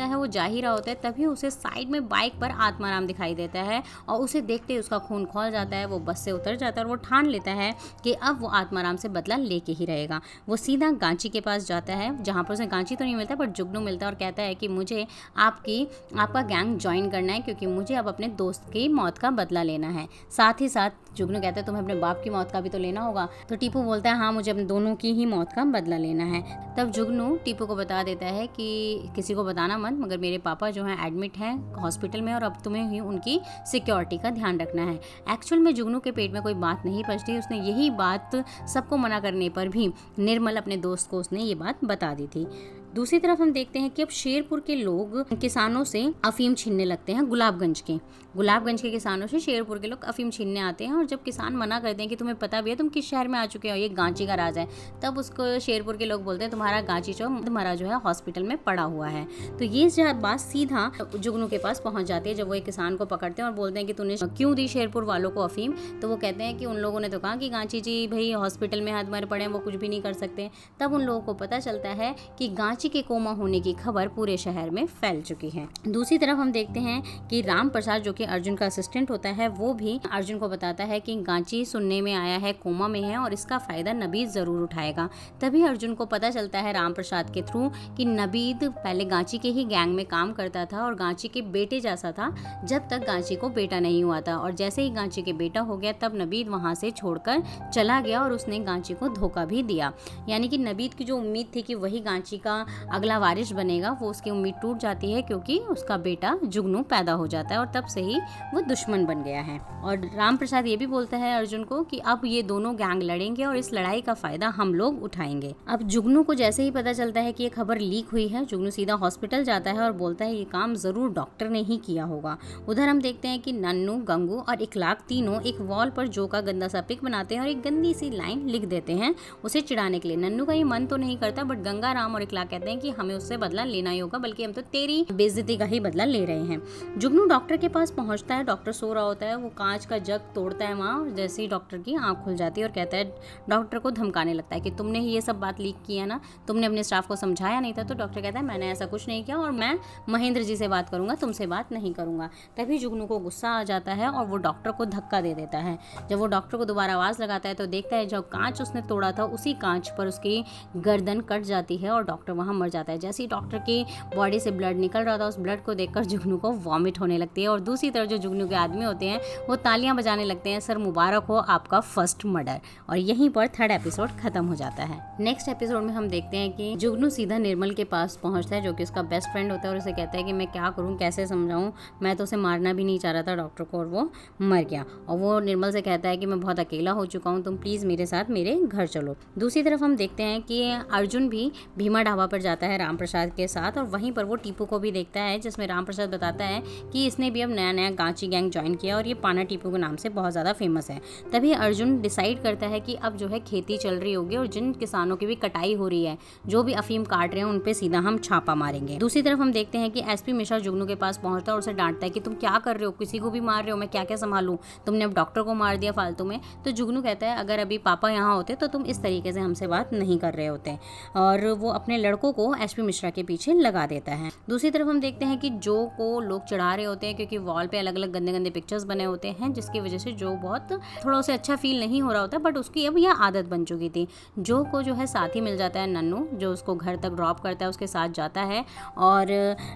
Speaker 1: है। वो जा ही रहा होता है, तभी उसे साइड में बाइक पर आत्माराम दिखाई देता है और उसे देखते ही उसका खून खौल जाता है। वो बस से उतर जाता है और वो ठान लेता है कि अब वो आत्माराम से बदला लेके ही रहेगा। वो सीधा गांची के पास जाता है, जहाँ पर उसे गांची तो नहीं मिलता पर जुगनू मिलता है और कहता है कि मुझे आपका गैंग ज्वाइन करना है क्योंकि मुझे अब अपने दोस्त की मौत का बदला लेना है। साथ ही साथ जुगनू कहता है तुम्हें अपने बाप की मौत का भी तो लेना होगा। तो टीपू बोलता है हाँ, मुझे अपने दोनों की ही मौत का बदला लेना है। तब जुगनू टीपू को बता देता है कि किसी को बताना मत, मगर मेरे पापा जो हैं एडमिट हैं हॉस्पिटल में और अब तुम्हें ही उनकी सिक्योरिटी का ध्यान रखना है। एक्चुअल में जुगनू के पेट में कोई बात नहीं पचती, उसने यही बात सबको मना करने पर भी निर्मल अपने दोस्त को उसने ये बात बता दी थी। दूसरी तरफ हम देखते हैं कि अब शेरपुर के लोग किसानों से अफीम छीनने लगते हैं। गुलाबगंज के किसानों से शेरपुर के लोग अफीम छीनने आते हैं और जब किसान मना करते हैं कि तुम्हें पता भी है तुम किस शहर में आ चुके हो, ये गांची का राज है, तब उसको शेरपुर के लोग बोलते हैं तुम्हारा गांची तुम्हारा जो है हॉस्पिटल में पड़ा हुआ है। तो ये बात सीधा जुगनू के पास पहुंच जाती है जब वो एक किसान को पकड़ते हैं और बोलते हैं कि तूने क्यों दी शेरपुर वालों को अफीम। तो वो कहते हैं कि उन लोगों ने तो कहा कि गांची जी भाई हॉस्पिटल में हाथ मारे पड़े हैं, वो कुछ भी नहीं कर सकते। तब उन लोगों को पता चलता है कि गांची के कोमा होने की खबर पूरे शहर में फैल चुकी है। दूसरी तरफ हम देखते हैं कि राम प्रसाद जो कि अर्जुन का असिस्टेंट होता है, वो भी अर्जुन को बताता है कि गांची सुनने में आया है कोमा में है और इसका फायदा नबीद जरूर उठाएगा। तभी अर्जुन को पता चलता है राम प्रसाद के थ्रू कि नबीद पहले गांची के ही गैंग में काम करता था और गांची के बेटे जैसा था जब तक गांची को बेटा नहीं हुआ था, और जैसे ही गांची के बेटा हो गया तब नबीद वहां से छोड़कर चला गया और उसने गांची को धोखा भी दिया। यानी कि नबीद की जो उम्मीद थी कि वही गांची का अगला वारिस बनेगा, वो उसकी उम्मीद टूट जाती है क्योंकि उसका बेटा जुगनू पैदा हो जाता है और तब से ही वो दुश्मन बन गया है। और राम प्रसाद ये भी बोलता है अर्जुन को कि अब ये दोनों गैंग लड़ेंगे और इस लड़ाई का फायदा हम लोग उठाएंगे। अब जुगनू को जैसे ही पता चलता है कि ये खबर लीक हुई है, जुगनू सीधा हॉस्पिटल जाता है और बोलता है ये काम जरूर डॉक्टर ने ही किया होगा। उधर हम देखते हैं कि नन्नू, गंगू और इकलाक तीनों एक वॉल पर जो का गंदा सा पिक बनाते हैं और एक गंदी सी लाइन लिख देते हैं उसे चिढ़ाने के लिए। नन्नू का ये मन तो नहीं करता, बट गंगा, राम और इकलाक कहते हैं कि हमें उससे बदला लेना ही होगा, बल्कि हम तो तेरी बेइज्जती का ही बदला ले रहे हैं। जुगनू डॉक्टर के पास पहुंचता है, डॉक्टर सो रहा होता है, वो कांच का जग तोड़ता है वहाँ, जैसे ही डॉक्टर की आंख खुल जाती है और कहता है, डॉक्टर को धमकाने लगता है कि तुमने ही ये सब बात लीक किया ना, तुमने अपने स्टाफ को समझाया नहीं था। तो डॉक्टर कहता है मैंने ऐसा कुछ नहीं किया और मैं महेंद्र जी से बात करूंगा, तुमसे बात नहीं करूंगा। तभी जुगनू को गुस्सा आ जाता है और वो डॉक्टर को धक्का दे देता है। जब वो डॉक्टर को दोबारा आवाज़ लगाता है तो देखता है जो कांच उसने तोड़ा था उसी कांच पर उसकी गर्दन कट जाती है और डॉक्टर वहाँ वहाँ मर जाता है। जैसे ही डॉक्टर की बॉडी से ब्लड निकल रहा था, उस ब्लड को देखकर जुगनू को वॉमिट होने लगती है और दूसरी तरफ जो जुगनू के आदमी होते हैं वो तालियां बजाने लगते हैं, सर मुबारक हो आपका फर्स्ट मर्डर। और यहीं पर थर्ड एपिसोड खत्म हो जाता है। नेक्स्ट एपिसोड में हम देखते हैं कि जुगनू सीधा निर्मल के पास पहुंचता है, जो कि उसका बेस्ट फ्रेंड होता है, और उसे कहता है कि मैं क्या करूं, कैसे समझाऊं, मैं तो उसे मारना भी नहीं चाह रहा था डॉक्टर को और वो मर गया। और वो निर्मल से कहता है कि मैं बहुत अकेला हो चुका हूं, तुम प्लीज़ मेरे साथ मेरे घर चलो। दूसरी तरफ हम देखते हैं कि अर्जुन भी भीमा ढाबा पर जाता है राम प्रसाद के साथ, और वहीं पर वो टीपू को भी देखता है, जिसमें राम प्रसाद बताता है कि इसने भी अब नया नया गांची गैंग ज्वाइन किया और ये पाना टीपू के नाम से बहुत ज़्यादा फेमस है। तभी अर्जुन डिसाइड करता है कि अब जो है खेती चल रही होगी और जिन किसानों की भी कटाई हो रही है, जो भी अफीम काट रहे हैं, उन पे सीधा हम छापा मारेंगे। दूसरी तरफ हम देखते हैं कि एसपी मिश्रा जुगनू के पास पहुंचता है और उसे डांटता है कि तुम क्या कर रहे हो, किसी को भी मार रहे हो, मैं क्या क्या संभालूं, तुमने अब डॉक्टर को मार दिया फालतू में। तो जुगनू कहता है अगर अभी पापा यहाँ होते तो तुम इस तरीके से हमसे बात नहीं कर रहे होते, और वो अपने लड़कों को एसपी मिश्रा के पीछे लगा देता है। दूसरी तरफ हम देखते हैं कि जो को लोग चढ़ा रहे होते हैं, क्योंकि वॉल पे अलग अलग गंदे गंदे पिक्चर्स बने होते हैं, जिसकी वजह से जो बहुत थोड़ा उसे अच्छा फील नहीं हो रहा होता, बट उसकी अब यह आदत बन चुकी थी। जो को जो है साथी मिल जाता है नन्नू, जो उसको घर तक ड्रॉप करता है, उसके साथ जाता है। और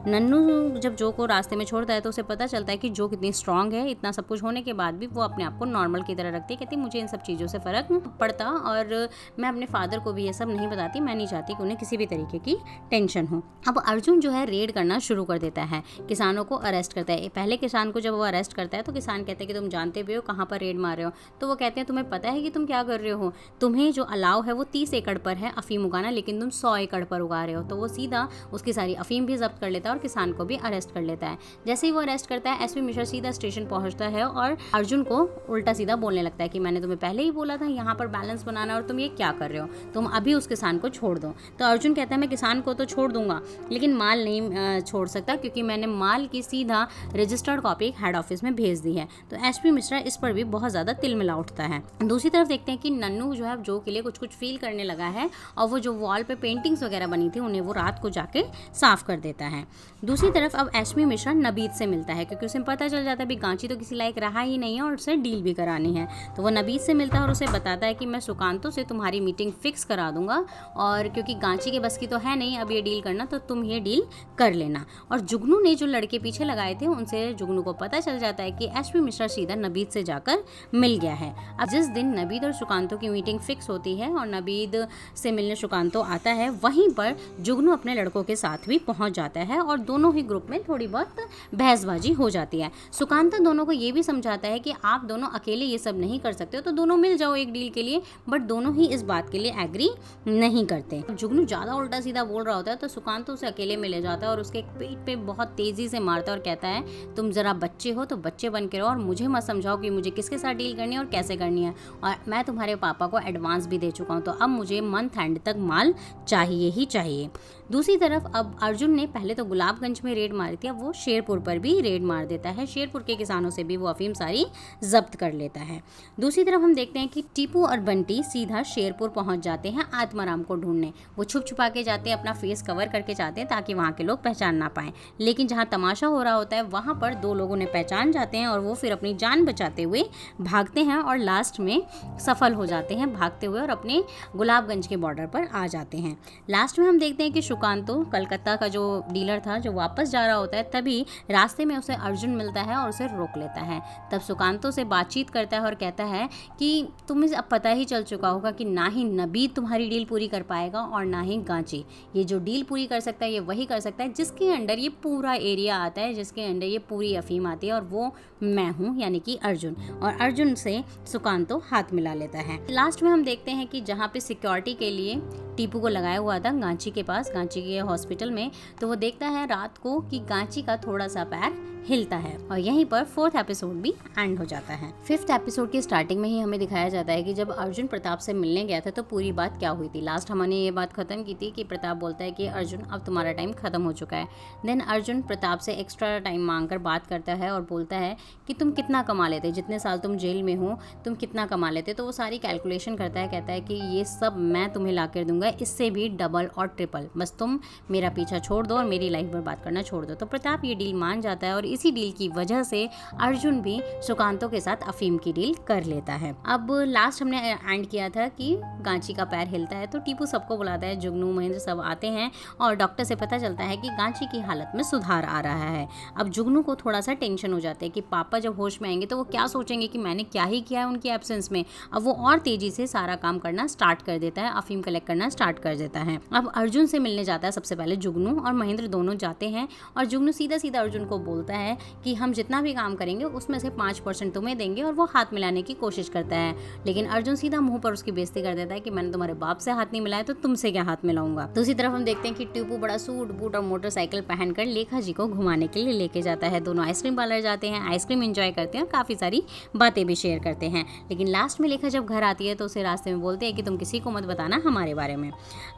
Speaker 1: नन्नू जब जो को रास्ते में छोड़ता है तो उसे पता चलता है कि जो कितनी स्ट्रांग है, इतना सब कुछ होने के बाद भी वो अपने आप को नॉर्मल की तरह रखती है। कहती मुझे इन सब चीज़ों से फ़र्क पड़ता और मैं अपने फादर को भी ये सब नहीं बताती, मैं नहीं चाहती कि उन्हें किसी भी तरीके की टेंशन हो। अब अर्जुन जो है रेड करना शुरू कर देता है, किसानों को अरेस्ट करता है। पहले किसान को जब वो अरेस्ट करता है तो किसान कहते हैं कि तुम जानते भी हो कहाँ पर रेड मार रहे हो, तो वो कहते हैं तुम्हें पता है कि तुम क्या कर रहे हो, तुम्हें जो अलाव है वो 30 एकड़ पर है अफीम उगाना, लेकिन तुम 100 एकड़ पर उगा रहे हो। तो वो सीधा उसकी सारी अफीम भी जब्त कर लेता है और किसान को भी अरेस्ट कर लेता है। जैसे ही वो अरेस्ट करता है, एसपी मिश्रा सीधा स्टेशन पहुंचता है और अर्जुन को उल्टा सीधा बोलने लगता है कि मैंने तुम्हें पहले ही बोला था यहाँ पर बैलेंस बनाना, और तुम ये क्या कर रहे हो, तुम अभी उस किसान को छोड़ दो। तो अर्जुन कहता है मैं किसान को तो छोड़ दूंगा, लेकिन माल नहीं छोड़ सकता, क्योंकि मैंने माल की सीधा रजिस्टर्ड कॉपी हेड ऑफिस में भेज दी है। तो एसपी मिश्रा इस पर भी बहुत ज़्यादा तिलमिला उठता है। दूसरी तरफ देखते हैं कि नन्नू जो है जो के लिए कुछ कुछ फील करने लगा है, और वो जो वॉल पे पेंटिंग्स वगैरह बनी थी उन्हें वो रात को जाके साफ कर देता है। दूसरी तरफ अब एसपी मिश्रा नबीद से मिलता है, क्योंकि उसे पता चल जाता है भी गांची तो किसी लायक रहा ही नहीं है और उसे डील भी करानी है। तो वो नबीद से मिलता है और उसे बताता है कि मैं सुकांतो से तुम्हारी मीटिंग फिक्स करा दूंगा, और क्योंकि गांची के बस की तो है नहीं अब ये डील करना, तो तुम ये डील कर लेना। और जुगनू ने जो लड़के पीछे लगाए थे उनसे जुगनू को पता चल जाता है कि एसपी मिश्रा सीधा नबीद से जाकर मिल गया है। अब जिस दिन नबीद और सुकांतो की मीटिंग फिक्स होती है और नबीद से मिलने सुकांतो आता है, वहीं पर जुगनू अपने लड़कों के साथ भी पहुंच जाता है और दोनों ही ग्रुप में थोड़ी बहुत बहसबाजी हो जाती है। सुकांतो दोनों को ये भी समझाता है कि आप दोनों अकेले ये सब नहीं कर सकते हो, तो दोनों मिल जाओ एक डील के लिए, बट दोनों ही इस बात के लिए एग्री नहीं करते। जुगनू ज़्यादा उल्टा सीधा बोल रहा होता है तो सुकांतो उसे अकेले में ले जाता है और उसके पेट पे बहुत तेज़ी से मारता है और कहता है तुम ज़रा बच्चे हो तो बच्चे बन के रहो, और मुझे मत समझाओ कि मुझे किसके साथ डील करनी है और कैसे करनी है, और मैं तुम्हारे पापा को एडवांस भी दे चुका हूँ, तो अब मुझे मंथ एंड तक माल चाहिए ही चाहिए। दूसरी तरफ अब अर्जुन ने पहले तो गुलाबगंज में रेड मारी थी, अब वो शेरपुर पर भी रेड मार देता है। शेरपुर के किसानों से भी वो अफीम सारी जब्त कर लेता है। दूसरी तरफ हम देखते हैं कि टीपू और बंटी सीधा शेरपुर पहुंच जाते हैं आत्माराम को ढूंढने। वो छुप छुपा के जाते हैं, अपना फेस कवर करके जाते हैं ताकि वहाँ के लोग पहचान ना पाएं, लेकिन जहाँ तमाशा हो रहा होता है वहाँ पर दो लोगों ने पहचान जाते हैं और वो फिर अपनी जान बचाते हुए भागते हैं और लास्ट में सफल हो जाते हैं भागते हुए और अपने गुलाबगंज के बॉर्डर पर आ जाते हैं। लास्ट में हम देखते हैं कि सुकांतो कलकत्ता का जो डीलर था जो वापस जा रहा होता है, तभी रास्ते में उसे अर्जुन मिलता है और उसे रोक लेता है। तब सुकांतो से बातचीत करता है और कहता है कि तुम्हें अब पता ही चल चुका होगा कि ना ही नबीद तुम्हारी डील पूरी कर पाएगा और ना ही गांची। ये जो डील पूरी कर सकता है ये वही कर सकता है जिसके अंडर ये पूरा एरिया आता है, जिसके अंडर ये पूरी अफीम आती है, और वो मैं हूँ, यानी कि अर्जुन। और अर्जुन से सुकांतो हाथ मिला लेता है। लास्ट में हम देखते हैं कि जहाँ पे सिक्योरिटी के लिए टीपू को लगाया हुआ था गांची के पास, गांची के हॉस्पिटल में, तो वो देखता है रात को कि गांची का थोड़ा सा पैर हिलता है, और यहीं पर 4th एपिसोड भी एंड हो जाता है। 5th एपिसोड की स्टार्टिंग में ही हमें दिखाया जाता है कि जब अर्जुन प्रताप से मिलने गया था तो पूरी बात क्या हुई थी। लास्ट हमने ये बात खत्म की थी कि प्रताप बोलता है कि अर्जुन अब तुम्हारा टाइम खत्म हो चुका है। देन अर्जुन प्रताप से एक्स्ट्रा टाइम मांगकर बात करता है और बोलता है कि तुम कितना कमा लेते, जितने साल तुम जेल में हो तुम कितना कमा लेते। तो वो सारी कैलकुलेशन करता है, कहता है कि ये सब मैं तुम्हें ला कर दूंगा, इससे भी डबल और ट्रिपल, बस तुम मेरा पीछा छोड़ दो और मेरी लाइफ बर्बाद करना छोड़ दो। तो प्रताप ये डील मान जाता है और इसी डील की वजह से अर्जुन भी सुकांतो के साथ अफीम की डील कर लेता है। अब लास्ट हमने एंड किया था कि गांची का पैर हिलता है तो टीपू सबको बुलाता है, जुगनू महेंद्र सब आते हैं और डॉक्टर से पता चलता है कि गांची की हालत में सुधार आ रहा है। अब जुगनू को थोड़ा सा टेंशन हो जाता है कि पापा जब होश में आएंगे तो वो क्या सोचेंगे कि मैंने क्या ही किया है उनकी एब्सेंस में। अब वो और तेजी से सारा काम करना स्टार्ट कर देता है, अफीम कलेक्ट करना स्टार्ट कर देता है। अब अर्जुन से मिलने जाता है सबसे पहले जुगनू, और महेंद्र दोनों जाते हैं और जुगनू सीधा सीधा अर्जुन को बोलता है कि हम जितना भी काम करेंगे उसमें से 5% तुम्हें देंगे, और वो हाथ मिलाने की कोशिश करता है। लेकिन अर्जुन सीधा मुंह पर उसकी बेइज्जती कर देता है कि मैंने तुम्हारे बाप से हाथ नहीं मिलाया तो तुमसे क्या हाथ मिलाऊंगा। दूसरी तरफ हम देखते हैं कि टीपू बड़ा सूट बूट और मोटरसाइकिल पहनकर लेखा जी को घुमाने के लिए लेके जाता है। दोनों आइसक्रीम पार्लर जाते हैं, आइसक्रीम एंजॉय करते हैं और काफी सारी बातें भी शेयर करते हैं। लेकिन लास्ट में लेखा जब घर आती है तो उसे रास्ते में बोलते हैं कि तुम किसी को मत बताना हमारे बारे में।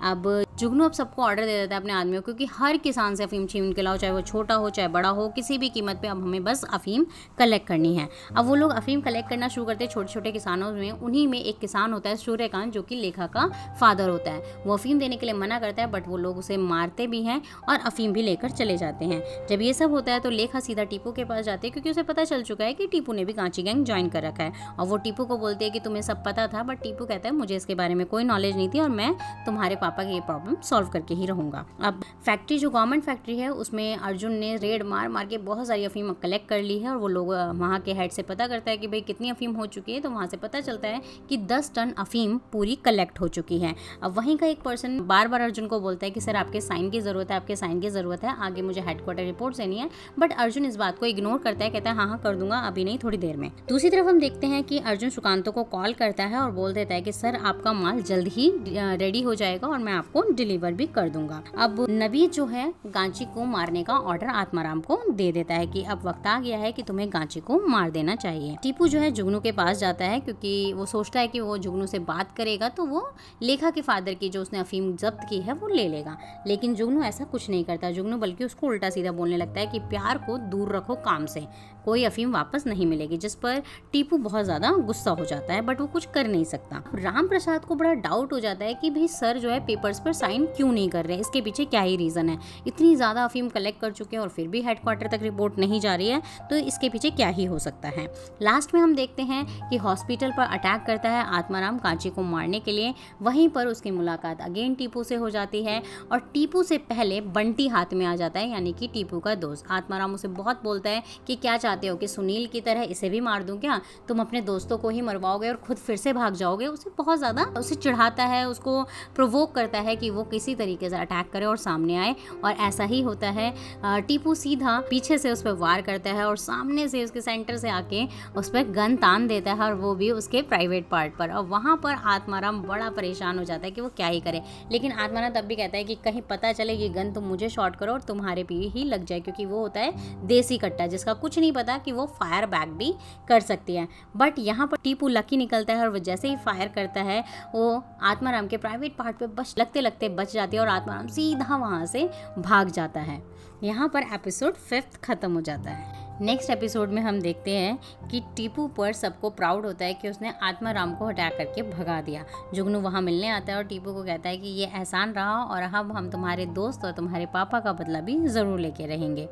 Speaker 1: अब जुगनू अब सबको ऑर्डर दे देता है अपने आदमियों को, क्योंकि हर किसान से अफीम छीन के लाओ, चाहे वो छोटा हो चाहे बड़ा हो, किसी भी कीमत पे अब हमें बस अफीम कलेक्ट करनी है। अब वो लोग अफीम कलेक्ट करना शुरू करते हैं छोटे छोटे किसानों में। उन्हीं में एक किसान होता है सूर्यकांत, जो कि लेखा का फादर होता है। वो अफीम देने के लिए मना करता है, बट वो लोग उसे मारते भी हैं और अफीम भी लेकर चले जाते हैं। जब ये सब होता है तो लेखा सीधा टीपू के पास जाते हैं, क्योंकि उसे पता चल चुका है कि टीपू ने भी गांची गैंग ज्वाइन कर रखा है। और वो टीपू को बोलते हैं कि तुम्हें सब पता था, बट टीपू कहता है मुझे इसके बारे में कोई नॉलेज नहीं थी और मैं तुम्हारे पापा की ये प्रॉब्लम सॉल्व करके ही रहूंगा। अब फैक्ट्री जो गवर्नमेंट फैक्ट्री है उसमें अर्जुन ने रेड मार मार के बहुत सारी अफीम कलेक्ट कर ली है, और वो लोग वहाँ के हेड से पता करता है कि भाई कितनी अफीम हो चुकी है। तो वहाँ से पता चलता है कि 10 टन अफीम पूरी कलेक्ट हो चुकी है। अब वहीं का एक पर्सन बार बार अर्जुन को बोलता है कि सर आपके साइन की ज़रूरत है, आपके साइन की ज़रूरत है, आगे मुझे हेडक्वार्टर रिपोर्ट देनी है। बट अर्जुन इस बात को इग्नोर करता है, कहता है हाँ हाँ कर दूंगा, अभी नहीं थोड़ी देर में। दूसरी तरफ हम देखते हैं कि अर्जुन सुकांतो को कॉल करता है और बोल देता है कि सर आपका माल जल्द ही रेडी हो जाएगा और मैं आपको डिलीवर भी कर दूंगा। अब नबीद जो है गांची को मारने का ऑर्डर आत्माराम को दे देता है कि अब वक्त आ गया है कि तुम्हें गांची को मार देना चाहिए। टीपू जो है जुगनू के पास जाता है, क्योंकि वो सोचता है कि वो जुगनू से बात करेगा तो वो लेखा के फादर की जो उसने अफीम जब्त की है वो ले लेगा। लेकिन जुगनू ऐसा कुछ नहीं करता। जुगनू बल्कि उसको उल्टा सीधा बोलने लगता है कि प्यार को दूर रखो काम से, कोई अफीम वापस नहीं मिलेगी। जिस पर टीपू बहुत ज्यादा गुस्सा हो जाता है, बट वो कुछ कर नहीं सकता। राम प्रसाद को बड़ा डाउट हो जाता है कि भाई सर जो है पेपर्स पर साइन क्यों नहीं कर रहे, इसके पीछे क्या ही रीजन है। इतनी ज्यादा अफीम कलेक्ट कर चुके हैं और फिर भी हेडक्वार्टर तक रिपोर्ट नहीं जा रही है, तो इसके पीछे क्या ही हो सकता है। लास्ट में हम देखते हैं कि हॉस्पिटल पर अटैक करता है आत्माराम गांची को मारने के लिए। वहीं पर उसकी मुलाकात अगेन टीपू से हो जाती है, और टीपू से पहले बंटी हाथ में आ जाता है, यानी कि टीपू का दोस्त। आत्माराम उसे बहुत बोलता है कि क्या चाहते हो कि सुनील की तरह इसे भी मार दूं क्या, तुम अपने दोस्तों को ही मरवाओगे और खुद फिर से भाग जाओगे। उसे बहुत ज़्यादा उसे चिढ़ाता है, उसको प्रोवोक करता है कि वो किसी तरीके से अटैक करे और सामने आए, और ऐसा ही होता है। टीपू सीधा पीछे से उस पर वार करता है और सामने से उसके सेंटर से आके उस पर गन तान देता है, और वो भी उसके प्राइवेट पार्ट पर। और वहाँ पर आत्माराम बड़ा परेशान हो जाता है कि वो क्या ही करे। लेकिन आत्माराम तब भी कहता है कि कहीं पता चले ये गन तुम मुझे शॉट करो और तुम्हारे पे ही लग जाए, क्योंकि वो होता है देसी कट्टा जिसका कुछ नहीं पता कि वो फायर बैक भी कर सकती है। बट यहाँ पर टीपू लकी निकलता है और वो जैसे ही फायर करता है वो आत्माराम के प्राइवेट पार्ट पे बस लगते लगते बच जाती है, और आत्माराम सीधा वहाँ से भाग जाता है। यहाँ पर एपिसोड 5 खत्म हो जाता है। नेक्स्ट एपिसोड में हम देखते हैं कि टीपू पर सबको प्राउड होता है कि उसने आत्माराम को हटा करके भगा दिया। जुगनू वहाँ मिलने आता है और टीपू को कहता है कि ये एहसान रहा और अब हम तुम्हारे दोस्त और तुम्हारे पापा का बदला भी ज़रूर लेके रहेंगे।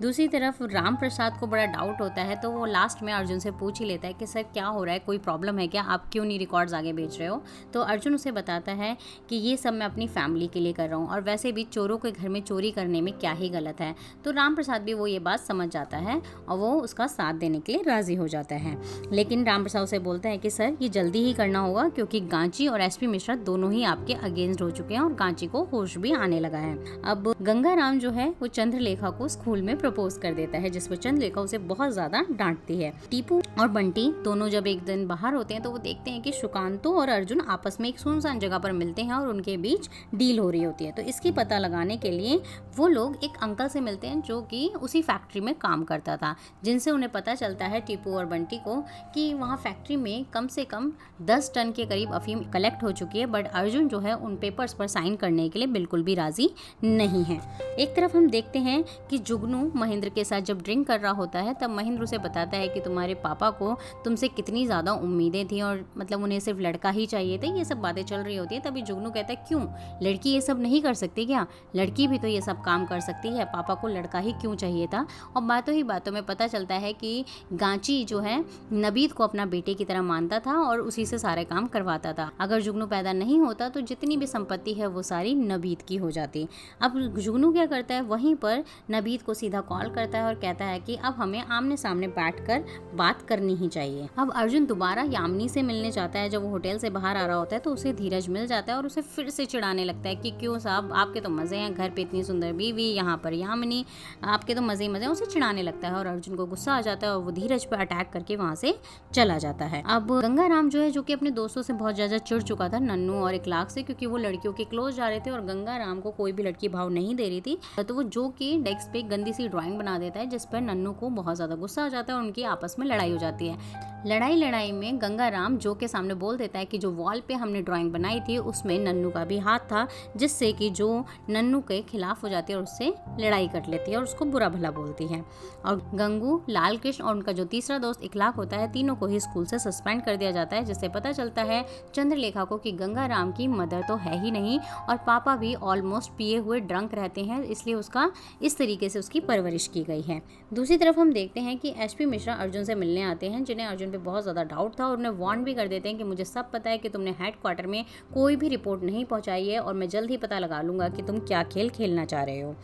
Speaker 1: दूसरी तरफ राम प्रसाद को बड़ा डाउट होता है, तो वो लास्ट में अर्जुन से पूछ ही लेता है कि सर क्या हो रहा है, कोई प्रॉब्लम है क्या, आप क्यों नहीं रिकॉर्ड्स आगे भेज रहे हो। तो अर्जुन उसे बताता है कि ये सब मैं अपनी फैमिली के लिए कर रहा हूँ, और वैसे भी चोरों के घर में चोरी करने में क्या ही गलत है। तो राम प्रसाद भी वो ये बात समझ जाता है और वो उसका साथ देने के लिए राजी हो जाता है। लेकिन राम प्रसाद उसे बोलता है कि सर ये जल्दी ही करना होगा, क्योंकि गांची और एसपी मिश्रा दोनों ही आपके अगेंस्ट हो चुके हैं और गांची को होश भी आने लगा है। अब गंगाराम जो है वो चंद्रलेखा को स्कूल में प्रपोज कर देता है, जिस पर चंद्रलेखा उसे बहुत ज्यादा डांटती है। टीपू और बंटी दोनों जब एक दिन बाहर होते हैं तो वो देखते हैं कि सुकांतो और अर्जुन आपस में एक सुनसान जगह पर मिलते हैं और उनके बीच डील हो रही होती है। तो इसकी पता लगाने के लिए वो लोग एक अंकल से मिलते हैं जो कि उसी फैक्ट्री में काम करता था, जिनसे उन्हें पता चलता है टीपू और बंटी को कि वहाँ फैक्ट्री में कम से कम 10 टन के करीब अफीम कलेक्ट हो चुकी है। बट अर्जुन जो है उन पेपर्स पर साइन करने के लिए बिल्कुल भी राजी नहीं है। एक तरफ हम देखते हैं कि जुगनू महेंद्र के साथ जब ड्रिंक कर रहा होता है तब महेंद्र उसे बताता है कि तुम्हारे पापा को तुमसे कितनी ज़्यादा उम्मीदें थी और मतलब उन्हें सिर्फ लड़का ही चाहिए था। ये सब बातें चल रही होती है। तभी जुगनू कहता है क्यों, लड़की ये सब नहीं कर सकती क्या, लड़की भी तो ये सब काम कर सकती है, पापा को लड़का ही क्यों चाहिए था। और बातों ही बातों बातों में पता चलता है कि गांची जो है नबीद को अपना बेटे की तरह मानता था और उसी से सारे काम करवाता था। अगर जुगनू पैदा नहीं होता तो जितनी भी संपत्ति है वो सारी नबीद की हो जाती। अब जुगनू क्या करता है, वहीं पर नबीद को सीधा कॉल करता है और कहता है कि अब हमें आमने सामने बैठकर बात करनी ही चाहिए। अब अर्जुन दोबारा यामिनी से मिलने जाता है। जब वो होटल से बाहर आ रहा होता है तो उसे धीरज मिल जाता है और उसे फिर से चिढ़ाने लगता है कि क्यों साहब, आपके तो मजे हैं, घर पे इतनी सुंदर बीवी, यहाँ पर यामिनी, आपके तो मजे ही मजे हैं। उसे चिढ़ाने लगता है और अर्जुन को गुस्सा आ जाता है और वो धीरज पर अटैक करके वहां से चला जाता है। अब गंगाराम जो है, जो कि अपने दोस्तों से बहुत ज्यादा चिढ़ चुका था, नन्नू और इखलाक से, क्योंकि वो लड़कियों के क्लोज जा रहे थे और गंगाराम को कोई भी लड़की भाव नहीं दे रही थी, तो वो जो कि डेस्क पे गंदी सी ड्राइंग बना देता है जिस पर नन्नू को बहुत ज्यादा गुस्सा आ जाता है और उनकी आपस में लड़ाई हो जाती है। लड़ाई में गंगाराम जो के सामने बोल देता है कि जो वॉल पे हमने ड्राइंग बनाई थी उसमें नन्नू का भी हाथ था, जिससे कि जो नन्नू के खिलाफ हो जाती है और उससे लड़ाई कर लेती है और उसको बुरा भला बोलती है। और गंगू, लाल कृष्ण और उनका जो तीसरा दोस्त इखलाक होता है, तीनों को ही स्कूल से सस्पेंड कर दिया जाता है, जिससे पता चलता है चंद्रलेखा को कि गंगाराम की मदर तो है ही नहीं और पापा भी ऑलमोस्ट पिए हुए ड्रंक रहते हैं, इसलिए उसका इस तरीके से उसकी परवरिश की गई है। दूसरी तरफ हम देखते हैं कि एसपी मिश्रा अर्जुन से मिलने आते हैं, जिन्हें अर्जुन पे बहुत ज़्यादा डाउट था और उन्हें वार्न भी कर देते हैं कि मुझे सब पता है कि तुमने हेडक्वार्टर में कोई भी रिपोर्ट नहीं पहुंचाई है और मैं जल्द ही पता लगा लूँगा कि तुम क्या खेल खेलना चाह रहे हो।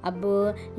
Speaker 1: अब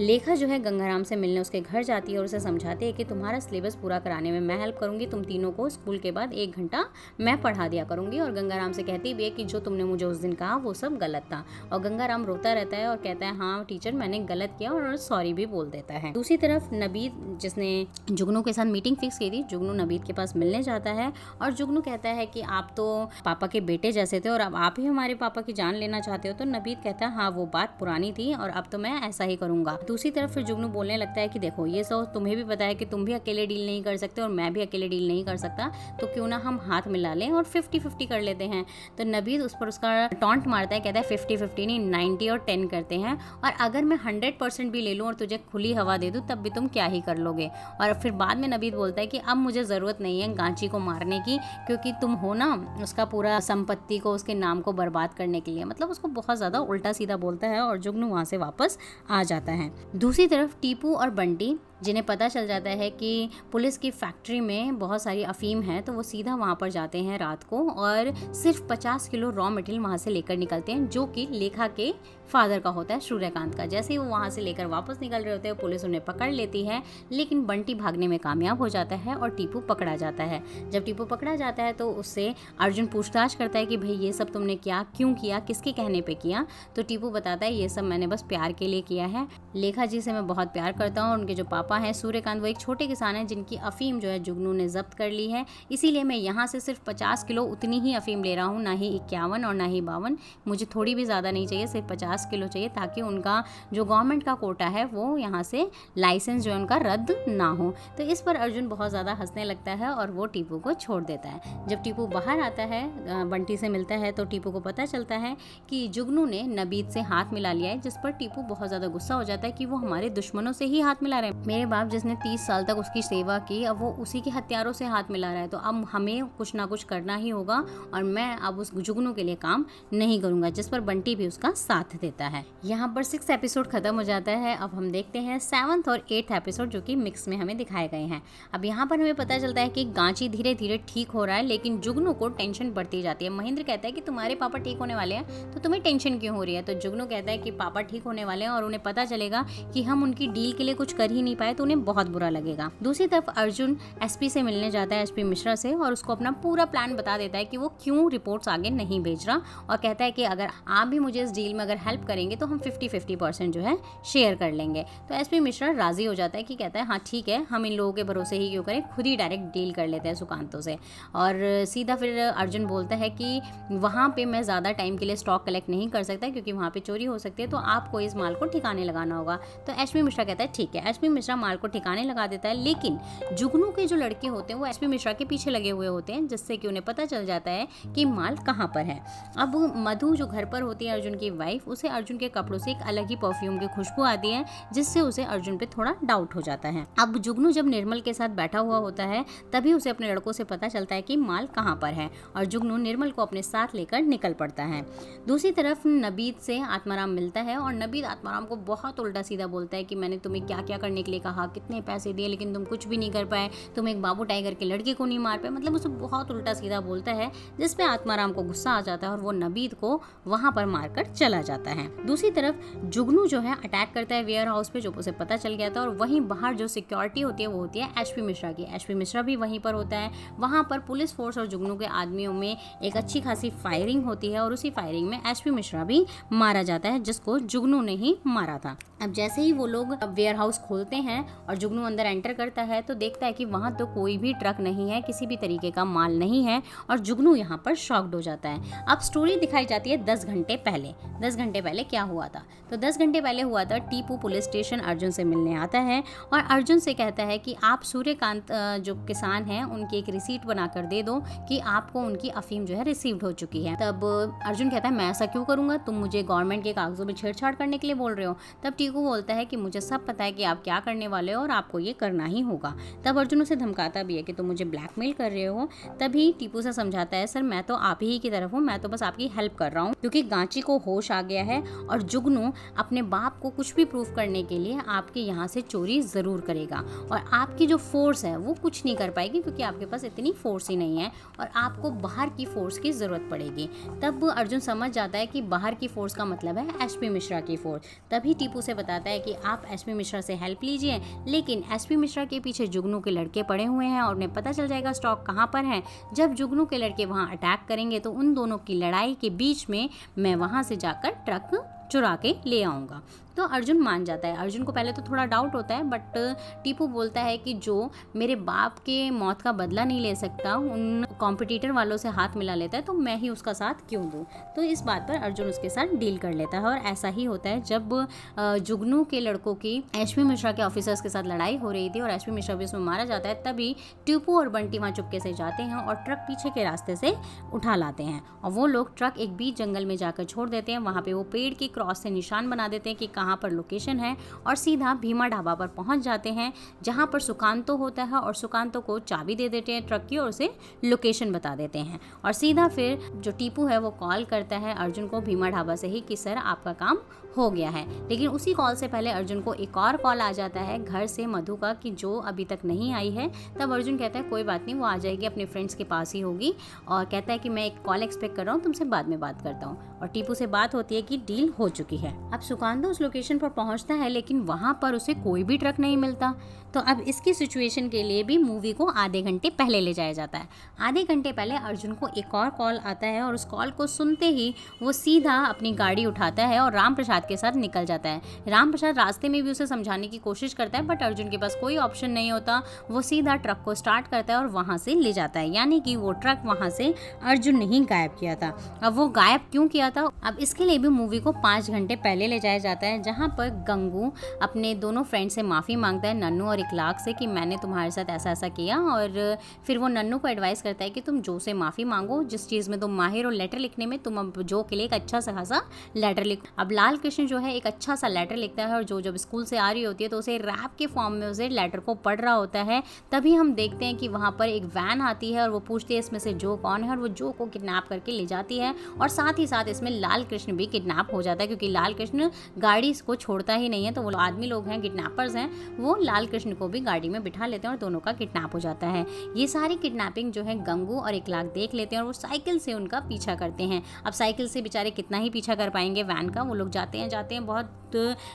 Speaker 1: लेखा जो है गंगाराम से मिलने उसके घर जाती है और उसे समझाती है कि तुम्हारा सिलेबस पूरा कराने में मैं हेल्प करूंगी, तुम तीनों को स्कूल के बाद 1 घंटा मैं पढ़ा दिया करूंगी। और गंगाराम से कहती भी है कि जो तुमने मुझे उस दिन कहा वो सब गलत था। और गंगाराम रोता रहता है और कहता है हाँ टीचर, मैंने गलत किया, और सॉरी भी बोल देता है। दूसरी तरफ नबीद, जिसने जुगनू के साथ मीटिंग फिक्स की थी, जुगनू नबीद के पास मिलने जाता है और जुगनू कहता है कि आप तो पापा के बेटे जैसे थे और अब आप ही हमारे पापा की जान लेना चाहते हो। तो नबीद कहता है हाँ वो बात पुरानी थी और अब तो मैं ऐसा ही करूंगा। दूसरी तरफ फिर जुगनू बोलने लगता है कि देखो ये सब तुम्हें भी पता है कि तुम भी अकेले डील नहीं कर सकते और मैं भी अकेले डील नहीं कर सकता, तो क्यों ना हम हाथ मिला लें और 50-50 कर लेते हैं। तो नबीद उस पर उसका टॉन्ट मारता है, कहता है 50-50 नहीं 90 और 10 करते हैं, और अगर मैं 100% भी ले लूँ और तुझे खुली हवा दे दूँ तब भी तुम क्या ही कर लोगे। और फिर बाद में नबीद बोलता है कि अब मुझे ज़रूरत नहीं है गांची को मारने की, क्योंकि तुम हो ना उसका पूरा संपत्ति को, उसके नाम को बर्बाद करने के लिए। मतलब उसको बहुत ज़्यादा उल्टा सीधा बोलता है और जुगनू वहाँ से वापस आ जाता है। दूसरी तरफ टीपू और बंटी, जिन्हें पता चल जाता है कि पुलिस की फैक्ट्री में बहुत सारी अफीम है, तो वो सीधा वहाँ पर जाते हैं रात को और सिर्फ 50 किलो रॉ मटेरियल वहाँ से लेकर निकलते हैं, जो कि लेखा के फादर का होता है, सूर्यकांत का। जैसे ही वो वहाँ से लेकर वापस निकल रहे होते हैं पुलिस उन्हें पकड़ लेती है, लेकिन बंटी भागने में कामयाब हो जाता है और टीपू पकड़ा जाता है। जब टीपू पकड़ा जाता है तो उससे अर्जुन पूछताछ करता है कि भाई ये सब तुमने क्या, क्यों किया, किसके कहने पे किया। तो टीपू बताता है ये सब मैंने बस प्यार के लिए किया है, लेखा जी से मैं बहुत प्यार करता हूँ। उनके जो पापा हैं सूर्यकांत, वो एक छोटे किसान हैं जिनकी अफीम जो है जुगनू ने जब्त कर ली है, इसीलिए मैं यहाँ से सिर्फ 50 किलो उतनी ही अफीम ले रहा हूँ, ना ही 51 और ना ही 52। मुझे थोड़ी भी ज़्यादा नहीं चाहिए, सिर्फ 50 किलो चाहिए, ताकि उनका जो गवर्नमेंट का कोटा है वो यहाँ से लाइसेंस जो है उनका रद्द ना हो। तो इस पर अर्जुन बहुत ज़्यादा हंसने लगता है और वो टीपू को छोड़ देता है। जब टीपू बाहर आता है, बंटी से मिलता है, तो टीपू को पता चलता है कि जुगनू ने नबीद से हाथ मिला लिया है, जिस पर टीपू बहुत ज़्यादा गुस्सा हो जाता है कि वो हमारे दुश्मनों से ही हाथ मिला रहे हैं। मेरे बाप जिसने 30 साल तक उसकी सेवा की, अब वो उसी के हत्यारों से हाथ मिला रहा है, तो अब हमें कुछ ना कुछ करना ही होगा और मैं अब उस जुगनू के लिए काम नहीं करूंगा, जिस पर बंटी भी उसका साथ देता है। यहाँ पर 6 एपिसोड खत्म हो जाता है। अब हम देखते हैं 7th और 8th एपिसोड, जो कि मिक्स में हमें दिखाए गए हैं। अब यहाँ पर हमें पता चलता है कि गांची धीरे धीरे ठीक हो रहा है, लेकिन जुगनू को टेंशन बढ़ती जाती है। महेंद्र कहता है कि तुम्हारे पापा ठीक होने वाले हैं तो तुम्हें टेंशन क्यों हो रही है। तो जुगनू कहता है कि पापा ठीक होने वाले हैं और उन्हें पता चलेगा कि हम उनकी डील के लिए कुछ कर ही नहीं पाए तो उन्हें बहुत बुरा लगेगा। दूसरी तरफ अर्जुन एसपी से मिलने जाता है, एसपी मिश्रा से, और उसको अपना पूरा प्लान बता देता है कि वो क्यों रिपोर्ट्स आगे नहीं भेज रहा, और कहता है कि अगर आप भी मुझे इस डील में अगर हेल्प करेंगे तो हम 50-50% जो है शेयर कर लेंगे। तो एसपी मिश्रा राजी हो जाता है कि कहता है हाँ ठीक है, हम इन लोगों के भरोसे ही क्यों करें, खुद ही डायरेक्ट डील कर लेते हैं सुकांतों से। और सीधा फिर अर्जुन बोलता है कि वहाँ पे मैं ज़्यादा टाइम के लिए स्टॉक कलेक्ट नहीं कर सकता क्योंकि वहाँ पे चोरी हो सकती है, तो आपको इस माल को ठिकाने लगाना होगा। तो एसपी मिश्रा कहता है ठीक है। एसपी मिश्रा माल को ठिकाने लगा देता है, लेकिन जुगनू के जो लड़के होते हैं वो एसपी मिश्रा के पीछे लगे हुए होते हैं, जिससे कि उन्हें पता चल जाता है कि माल कहाँ पर है। अब मधु जो घर पर होती है अर्जुन की वाइफ, उसे अर्जुन के कपड़ों से एक अलग ही परफ्यूम की खुशबू आती है, जिससे उसे अर्जुन पे थोड़ा डाउट हो जाता है। अब जुगनू जब निर्मल के साथ बैठा हुआ होता है तभी उसे अपने लड़कों से पता चलता है कि माल कहाँ पर है, और जुगनू निर्मल को अपने साथ लेकर निकल पड़ता है। दूसरी तरफ नबीद से आत्माराम मिलता है और नबीद आत्माराम को बहुत उल्टा सीधा बोलता है कि मैंने तुम्हें क्या क्या करने के लिए कहा, कितने पैसे दिए लेकिन तुम कुछ भी नहीं कर पाए, तुम एक बाबू टाइगर के लड़के को नहीं मार पाए, मतलब उसे बहुत उल्टा सीधा बोलता है, जिसपे आत्माराम को गुस्सा आ जाता है और वो नबीद को वहां पर मारकर चला जाता है। दूसरी तरफ जुगनू जो है अटैक करता है वेयर हाउस पे, जो उसे पता चल गया था, और वहीं बाहर जो सिक्योरिटी होती है वो होती है एचपी मिश्रा की। एचपी मिश्रा भी वहीं पर होता है। वहां पर पुलिस फोर्स और जुगनू के आदमियों में एक अच्छी खासी फायरिंग होती है और उसी फायरिंग में एचपी मिश्रा भी मारा जाता है, जिसको जुगनू ने ही मारा था। अब जैसे ही वो लोग वेयर हाउस खोलते हैं और जुगनू अंदर एंटर करता है तो देखता है कि वहां तो कोई भी ट्रक नहीं है, किसी भी तरीके का माल नहीं है, और जुगनू यहाँ पर शॉक्ड हो जाता है। अब स्टोरी दिखाई जाती है 10 घंटे पहले। 10 घंटे पहले क्या हुआ था? तो 10 घंटे पहले हुआ था, टीपू पुलिस स्टेशन अर्जुन से मिलने आता है और अर्जुन से कहता है कि आप सूर्यकांत जो किसान हैं उनकी एक रिसीट बनाकर दे दो कि आपको उनकी अफीम जो है रिसीव्ड हो चुकी है। तब अर्जुन कहता है मैं ऐसा क्यों करूंगा, तुम मुझे गवर्नमेंट के कागजों में छेड़छाड़ करने के लिए बोल रहे हो। तब टीकू बोलता है कि मुझे सब पता है कि आप क्या करने वाले हो और आपको ये करना ही होगा। तब अर्जुन उसे धमकाता भी है कि तुम मुझे ब्लैकमेल कर रहे हो। तभी टीपू से समझाता है, सर मैं तो आप ही की तरफ हूँ, मैं तो बस आपकी हेल्प कर रहा हूँ, क्योंकि गांची को होश आ गया है और जुगनू अपने बाप को कुछ भी प्रूफ करने के लिए आपके यहाँ से चोरी जरूर करेगा और आपकी जो फोर्स है वो कुछ नहीं कर पाएगी, क्योंकि आपके पास इतनी फोर्स ही नहीं है और आपको बाहर की फोर्स की जरूरत पड़ेगी। तब अर्जुन समझ जाता है कि बाहर की फोर्स का मतलब है एचपी मिश्रा की फोर्स। तभी टीपू से बताता है कि आप एचपी मिश्रा से हेल्प लीजिए, लेकिन एचपी मिश्रा के पीछे जुगनू के लड़के पड़े हुए हैं और उन्हें पता चल जाएगा स्टॉक कहाँ पर है। जब जुगनू के लड़के वहाँ अटैक करेंगे तो उन दोनों की लड़ाई के बीच में मैं वहाँ से जाकर ट्रक चुरा के ले आऊँगा। तो अर्जुन मान जाता है। अर्जुन को पहले तो थोड़ा डाउट होता है, बट टीपू बोलता है कि जो मेरे बाप के मौत का बदला नहीं ले सकता, उन कॉम्पिटिटर वालों से हाथ मिला लेता है, तो मैं ही उसका साथ क्यों दूँ। तो इस बात पर अर्जुन उसके साथ डील कर लेता है और ऐसा ही होता है। जब जुगनू के लड़कों की एचपी मिश्रा के ऑफिसर्स के साथ लड़ाई हो रही थी और एचपी मिश्रा भी उसमें मारा जाता है, तभी टीपू और बंटी वहाँ चुपके से जाते हैं और ट्रक पीछे के रास्ते से उठा लाते हैं और वो लोग ट्रक एक बीच जंगल में जाकर छोड़ देते हैं। वहाँ पे वो पेड़ की क्रॉस से निशान बना देते हैं कि कहाँ पर लोकेशन है और सीधा भीमा ढाबा पर पहुंच जाते हैं, जहां पर सुकांतो होता है और सुकांतो को चाबी दे देते हैं ट्रक की और उसे लोकेशन बता देते हैं। और सीधा फिर जो टीपू है वो कॉल करता है अर्जुन को भीमा ढाबा से ही कि सर आपका काम हो गया है। लेकिन उसी कॉल से पहले अर्जुन को एक और कॉल आ जाता है घर से मधु का कि जो अभी तक नहीं आई है। तब अर्जुन कहता है कोई बात नहीं, वो आ जाएगी, अपने फ्रेंड्स के पास ही होगी, और कहता है कि मैं एक कॉल एक्सपेक्ट कर रहा हूँ, तुमसे बाद में बात करता हूँ। और टीपू से बात होती है कि डील हो चुकी है। अब सुकांतो उस लोकेशन पर पहुंचता है, लेकिन वहां पर उसे कोई भी ट्रक नहीं मिलता। तो अब इसकी सिचुएशन के लिए भी मूवी को आधे घंटे पहले ले जाया जाता है। आधे घंटे पहले अर्जुन को एक और कॉल आता है और उस कॉल को सुनते ही वो सीधा अपनी गाड़ी उठाता है और राम प्रसाद के साथ निकल जाता है। राम प्रसाद रास्ते में भी उसे समझाने की कोशिश करता है, बट अर्जुन के पास कोई ऑप्शन नहीं होता। वो सीधा ट्रक को स्टार्ट करता है और वहां से ले जाता है, यानी कि वो ट्रक वहां से अर्जुन ने ही गायब किया था। अब वो गायब क्यों किया था, अब इसके लिए भी मूवी को 5 घंटे पहले ले जाया जाता है, जहाँ पर गंगू अपने दोनों फ्रेंड से माफ़ी मांगता है, नन्नू और इखलाक से, कि मैंने तुम्हारे साथ ऐसा ऐसा किया। और फिर वो नन्नू को एडवाइस करता है कि तुम जो से माफ़ी मांगो, जिस चीज़ में तुम माहिर हो लेटर लिखने में, तुम अब जो के लिए एक अच्छा सा खासा लेटर लिखो। अब लाल कृष्ण जो है एक अच्छा सा लेटर लिखता है और जो जब स्कूल से आ रही होती है तो उसे रैप के फॉर्म में उसे लेटर को पढ़ रहा होता है। तभी हम देखते हैं कि वहाँ पर एक वैन आती है और वो पूछती है इसमें से जो कौन है, और वो जो को किडनैप करके ले जाती है। और साथ ही साथ इसमें लाल कृष्ण भी किडनैप हो जाता है, क्योंकि लाल कृष्ण गाड़ी को छोड़ता ही नहीं है। तो वो आदमी लोग हैं, किडनैपर्स हैं, वो लाल कृष्ण को भी गाड़ी में बिठा लेते हैं और दोनों का किडनैप हो जाता है। ये सारी किडनैपिंग जो है गंगू और इखलाक देख लेते हैं और वो साइकिल से उनका पीछा करते हैं। अब साइकिल से बेचारे कितना ही पीछा कर पाएंगे वैन का, वो लोग जाते हैं बहुत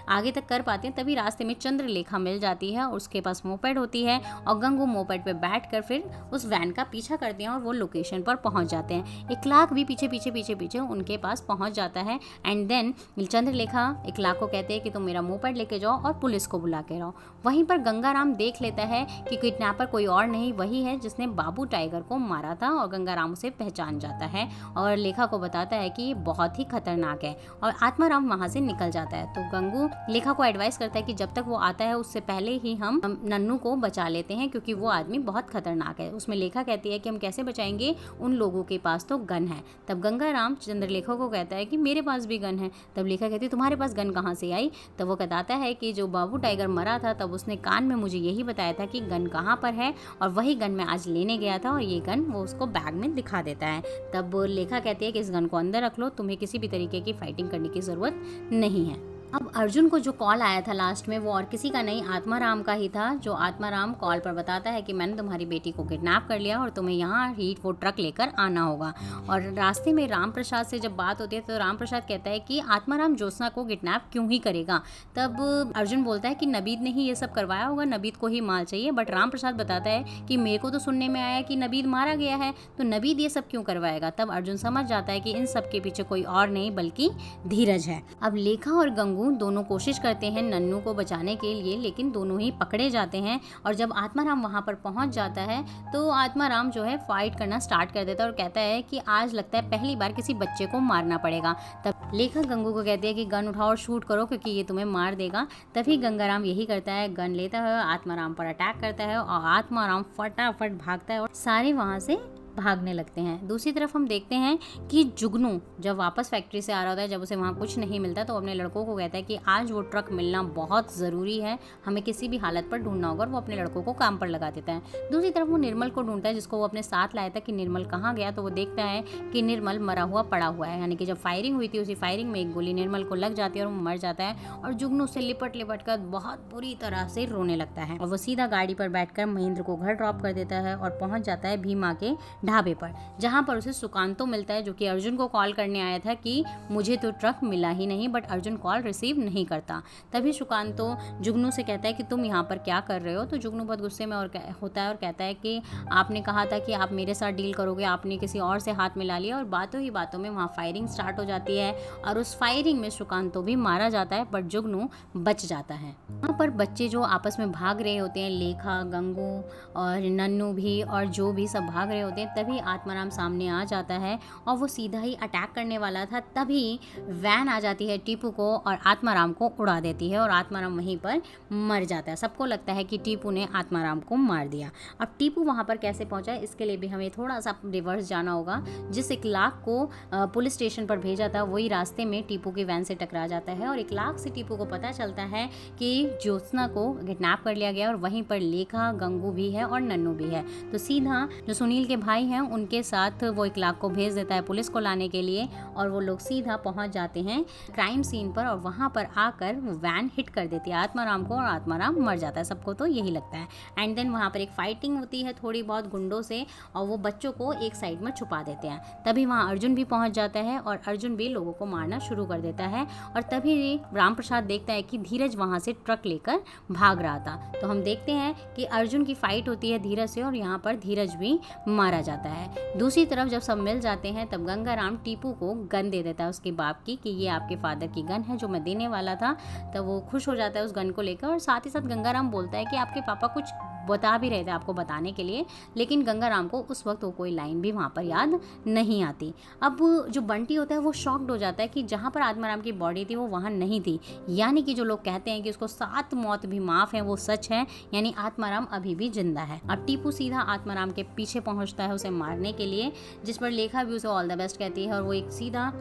Speaker 1: आगे तक कर पाते हैं। तभी रास्ते में चंद्रलेखा मिल जाती है और उसके पास मोपेड होती है और गंगू मोपेड पे बैठकर फिर उस वैन का पीछा करते हैं और वो लोकेशन पर पहुंच जाते हैं। इखलाक भी पीछे पीछे पीछे पीछे उनके पास पहुंच जाता है। एंड देन चंद्रलेखा इखलाक को कहते हैं कि तुम मेरा मोपेड लेके जाओ और पुलिस को बुला के लाओ। वहीं पर गंगाराम देख लेता है कि किडनैपर कोई और नहीं, वही है जिसने बाबू टाइगर को मारा था, और गंगाराम उसे पहचान जाता है और लेखा को बताता है कि ये बहुत ही खतरनाक है, और आत्माराम वहां से निकल जाता है। तो गंगू लेखा को एडवाइस करता है कि जब तक वो आता है उससे पहले ही हम नन्नू को बचा लेते हैं, क्योंकि वो आदमी बहुत खतरनाक है। उसमें लेखा कहती है कि हम कैसे बचाएंगे, उन लोगों के पास तो गन है। तब गंगाराम चंद्रलेखा को कहता है कि मेरे पास भी गन है। तब लेखा कहती है तुम्हारे पास गन कहाँ से आई। तब वो बताता है कि जो बाबू टाइगर मरा था तब उसने कान में मुझे यही बताया था कि गन कहाँ पर है, और वही गन मैं आज लेने गया था, और ये गन वो उसको बैग में दिखा देता है। तब लेखा कहती है कि इस गन को अंदर रख लो, तुम्हें किसी भी तरीके की फाइटिंग करने की ज़रूरत नहीं है। अब अर्जुन को जो कॉल आया था लास्ट में वो और किसी का नहीं, आत्माराम का ही था, जो आत्माराम कॉल पर बताता है कि मैंने तुम्हारी बेटी को किडनैप कर लिया और तुम्हें यहाँ ही वो ट्रक लेकर आना होगा। और रास्ते में राम प्रसाद से जब बात होती है तो राम प्रसाद कहता है कि आत्माराम ज्योत्सना को किडनैप क्यों ही करेगा। तब अर्जुन बोलता है कि नबीद ने ही ये सब करवाया होगा, नबीद को ही माल चाहिए। बट राम प्रसाद बताता है कि मेरे को तो सुनने में आया कि नबीद मारा गया है, तो नबीद ये सब क्यों करवाएगा। तब अर्जुन समझ जाता है कि इन सब के पीछे कोई और नहीं बल्कि धीरज है। अब लेखा और गंगू दोनों कोशिश करते हैं नन्नू को बचाने के लिए, लेकिन दोनों ही पकड़े जाते हैं। और जब आत्माराम वहां पर पहुंच जाता है तो आत्माराम जो है फाइट करना स्टार्ट कर देता है और कहता है कि आज लगता है पहली बार किसी बच्चे को मारना पड़ेगा। तब लेखा गंगू को कहती है कि गन उठाओ और शूट करो क्योंकि ये तुम्हें मार देगा। तभी गंगाराम यही करता है, गन लेता है, आत्माराम पर अटैक करता है और आत्माराम फटाफट भागता है और सारे वहां से भागने लगते हैं। दूसरी तरफ हम देखते हैं कि जुगनू जब वापस फैक्ट्री से आ रहा होता है, जब उसे वहाँ कुछ नहीं मिलता तो अपने लड़कों को कहता है कि आज वो ट्रक मिलना बहुत ज़रूरी है, हमें किसी भी हालत पर ढूंढना होगा, और वो अपने लड़कों को काम पर लगा देता है। दूसरी तरफ वो निर्मल को ढूंढता है जिसको वो अपने साथ लाया था कि निर्मल कहाँ गया, तो वो देखता है कि निर्मल मरा हुआ पड़ा हुआ है। यानी कि जब फायरिंग हुई थी उसी फायरिंग में एक गोली निर्मल को लग जाती है और वो मर जाता है। और जुगनू उससे लिपट लिपट कर बहुत बुरी तरह से रोने लगता है और वो सीधा गाड़ी पर बैठकर महेंद्र को घर ड्रॉप कर देता है और पहुंच जाता है भीमा के ढाबे पर, जहां पर उसे सुकांतो मिलता है जो कि अर्जुन को कॉल करने आया था कि मुझे तो ट्रक मिला ही नहीं। बट अर्जुन कॉल रिसीव नहीं करता। तभी सुकांतो जुगनू से कहता है कि तुम यहाँ पर क्या कर रहे हो। तो जुगनू बहुत गुस्से में होता है और कहता है कि आपने कहा था कि आप मेरे साथ डील करोगे, आपने किसी और से हाथ मिला लिया। और बातों ही बातों में वहाँ फायरिंग स्टार्ट हो जाती है और उस फायरिंग में सुकांतो भी मारा जाता है बट जुगनू बच जाता है। वहाँ पर बच्चे जो आपस में भाग रहे होते हैं, लेखा, गंगू और नन्नू भी और जो भी सब भाग रहे होते हैं, तभी आत्माराम सामने आ जाता है और वो सीधा ही अटैक करने वाला था। तभी वैन आ जाती है टीपू को और आत्माराम को उड़ा देती है और आत्माराम वहीं पर मर जाता है। सबको लगता है कि टीपू ने आत्माराम को मार दिया। अब टीपू वहाँ पर कैसे पहुँचा है इसके लिए भी हमें थोड़ा सा रिवर्स जाना होगा। जिस इकलाक को पुलिस स्टेशन पर भेजा था वही रास्ते में टीपू की वैन से टकरा जाता है और इकलाक से टीपू को पता चलता है कि ज्योत्सना को किडनैप कर लिया गया और वहीं पर लेखा, गंगू भी है और नन्नू भी है। तो सीधा जो सुनील के भाई हैं उनके साथ वो इकलाक को भेज देता है पुलिस को लाने के लिए और वो लोग सीधा पहुंच जाते हैं क्राइम सीन पर और वहां पर आकर वो वैन हिट कर देती है आत्माराम को और आत्माराम मर जाता है। सबको तो यही लगता है। एंड देन वहां पर एक फाइटिंग होती है थोड़ी बहुत गुंडों से और वो बच्चों को एक साइड में छुपा देते हैं। तभी वहाँ अर्जुन भी पहुंच जाता है और अर्जुन भी लोगों को मारना शुरू कर देता है और तभी राम प्रसाद देखता है कि धीरज वहां से ट्रक लेकर भाग रहा था। तो हम देखते हैं कि अर्जुन की फाइट होती है धीरज से और यहाँ पर धीरज भी मारा जाता है। दूसरी तरफ जब सब मिल जाते हैं तब गंगाराम टीपू को गन दे देता है उसके बाप की कि ये आपके फादर की गन है जो मैं देने वाला था। तब वो खुश हो जाता है उस गन को लेकर और साथ ही साथ गंगाराम बोलता है कि आपके पापा कुछ बता भी रहे थे आपको बताने के लिए, लेकिन गंगाराम को उस वक्त वो कोई लाइन भी वहाँ पर याद नहीं आती। अब जो बंटी होता है वो शॉक्ड हो जाता है कि जहाँ पर आत्माराम की बॉडी थी वो वहाँ नहीं थी। यानी कि जो लोग कहते हैं कि उसको 7 मौत भी माफ़ है वो सच है, यानी आत्माराम अभी भी जिंदा है। अब टीपू सीधा आत्माराम के पीछे पहुँचता है उसे मारने के लिए, जिस पर लेखा भी उसे ऑल द बेस्ट कहती है और वो एक सीधा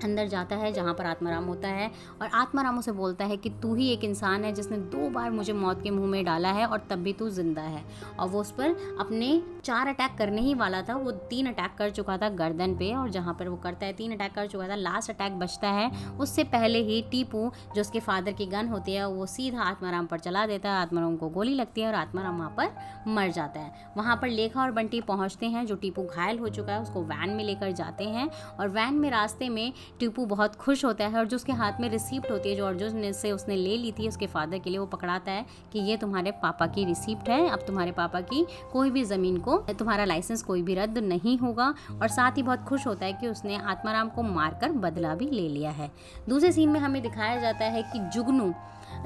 Speaker 1: अंदर जाता है जहाँ पर आत्माराम होता है और आत्माराम उसे बोलता है कि तू ही एक इंसान है जिसने 2 बार मुझे मौत के मुंह में डाला है और तब भी तू जिंदा है। और वो उस पर अपने 4 अटैक करने ही वाला था, वो 3 अटैक कर चुका था गर्दन पे और जहाँ पर वो करता है 3 अटैक कर चुका था, लास्ट अटैक बचता है उससे पहले ही टीपू जो उसके फादर की गन होती है वो सीधा आत्माराम पर चला देता है। आत्माराम को गोली लगती है और आत्माराम वहाँ पर मर जाता है। वहाँ पर लेखा और बंटी पहुँचते हैं, जो टीपू घायल हो चुका है उसको वैन में लेकर जाते हैं और वैन में रास्ते में टीपू बहुत खुश होता है और जो उसके हाथ में रिसिप्ट होती है जो अर्जुन से उसने ले ली थी उसके फादर के लिए, वो पकड़ाता है कि ये तुम्हारे पापा की रिसिप्ट है, अब तुम्हारे पापा की कोई भी ज़मीन को तुम्हारा लाइसेंस कोई भी रद्द नहीं होगा। और साथ ही बहुत खुश होता है कि उसने आत्माराम को मारकर बदला भी ले लिया है। दूसरे सीन में हमें दिखाया जाता है कि जुगनू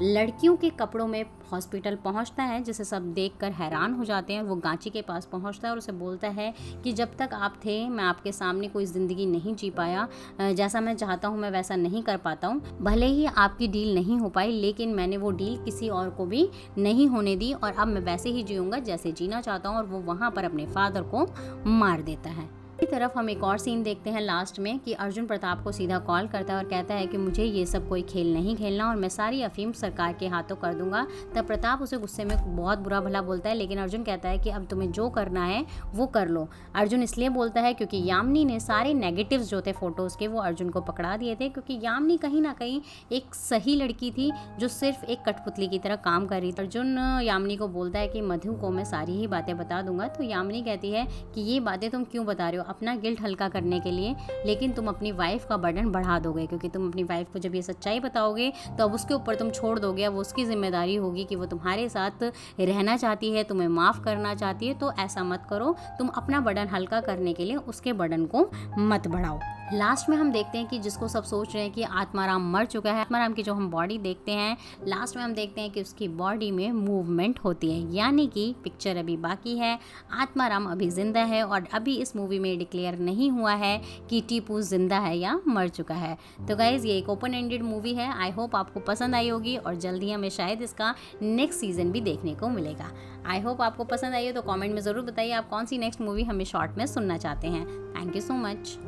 Speaker 1: लड़कियों के कपड़ों में हॉस्पिटल पहुंचता है, जिसे सब देखकर हैरान हो जाते हैं। वो गांची के पास पहुंचता है और उसे बोलता है कि जब तक आप थे मैं आपके सामने कोई ज़िंदगी नहीं जी पाया, जैसा मैं चाहता हूं मैं वैसा नहीं कर पाता हूं। भले ही आपकी डील नहीं हो पाई लेकिन मैंने वो डील किसी और को भी नहीं होने दी और अब मैं वैसे ही जीऊँगा जैसे जीना चाहता हूँ। और वो वहाँ पर अपने फादर को मार देता है। की तरफ हम एक और सीन देखते हैं लास्ट में कि अर्जुन प्रताप को सीधा कॉल करता है और कहता है कि मुझे ये सब कोई खेल नहीं खेलना और मैं सारी अफीम सरकार के हाथों कर दूंगा। तब प्रताप उसे गुस्से में बहुत बुरा भला बोलता है, लेकिन अर्जुन कहता है कि अब तुम्हें जो करना है वो कर लो। अर्जुन इसलिए बोलता है क्योंकि यामिनी ने सारे नेगेटिव्स जो थे फोटोज़ के वो अर्जुन को पकड़ा दिए थे, क्योंकि यामिनी कहीं ना कहीं एक सही लड़की थी जो सिर्फ एक कठपुतली की तरह काम कर रही थी। अर्जुन यामिनी को बोलता है कि मधु को मैं सारी ही बातें बता दूंगा। तो यामिनी कहती है कि ये बातें तुम क्यों बता रहे हो, अपना गिल्ट हल्का करने के लिए, लेकिन तुम अपनी वाइफ का बर्डन बढ़ा दोगे, क्योंकि तुम अपनी वाइफ को जब ये सच्चाई बताओगे तो अब उसके ऊपर तुम छोड़ दोगे। अब उसकी जिम्मेदारी होगी कि वो तुम्हारे साथ रहना चाहती है, तुम्हें माफ़ करना चाहती है। तो ऐसा मत करो, तुम अपना बर्डन हल्का करने के लिए उसके बर्डन को मत बढ़ाओ। लास्ट में हम देखते हैं कि जिसको सब सोच रहे हैं कि आत्माराम मर चुका है, आत्माराम की जो हम बॉडी देखते हैं लास्ट में हम देखते हैं कि उसकी बॉडी में मूवमेंट होती है, यानी कि पिक्चर अभी बाकी है, आत्माराम अभी जिंदा है और अभी इस मूवी में डिक्लेयर नहीं हुआ है कि टीपू जिंदा है या मर चुका है। तो गाइज़ ये एक ओपन एंडेड मूवी है। आई होप आपको पसंद आई होगी और जल्दी हमें शायद इसका नेक्स्ट सीजन भी देखने को मिलेगा। आई होप आपको पसंद आई हो तो कमेंट में ज़रूर बताइए आप कौन सी नेक्स्ट मूवी हमें शॉर्ट में सुनना चाहते हैं। Thank you so much.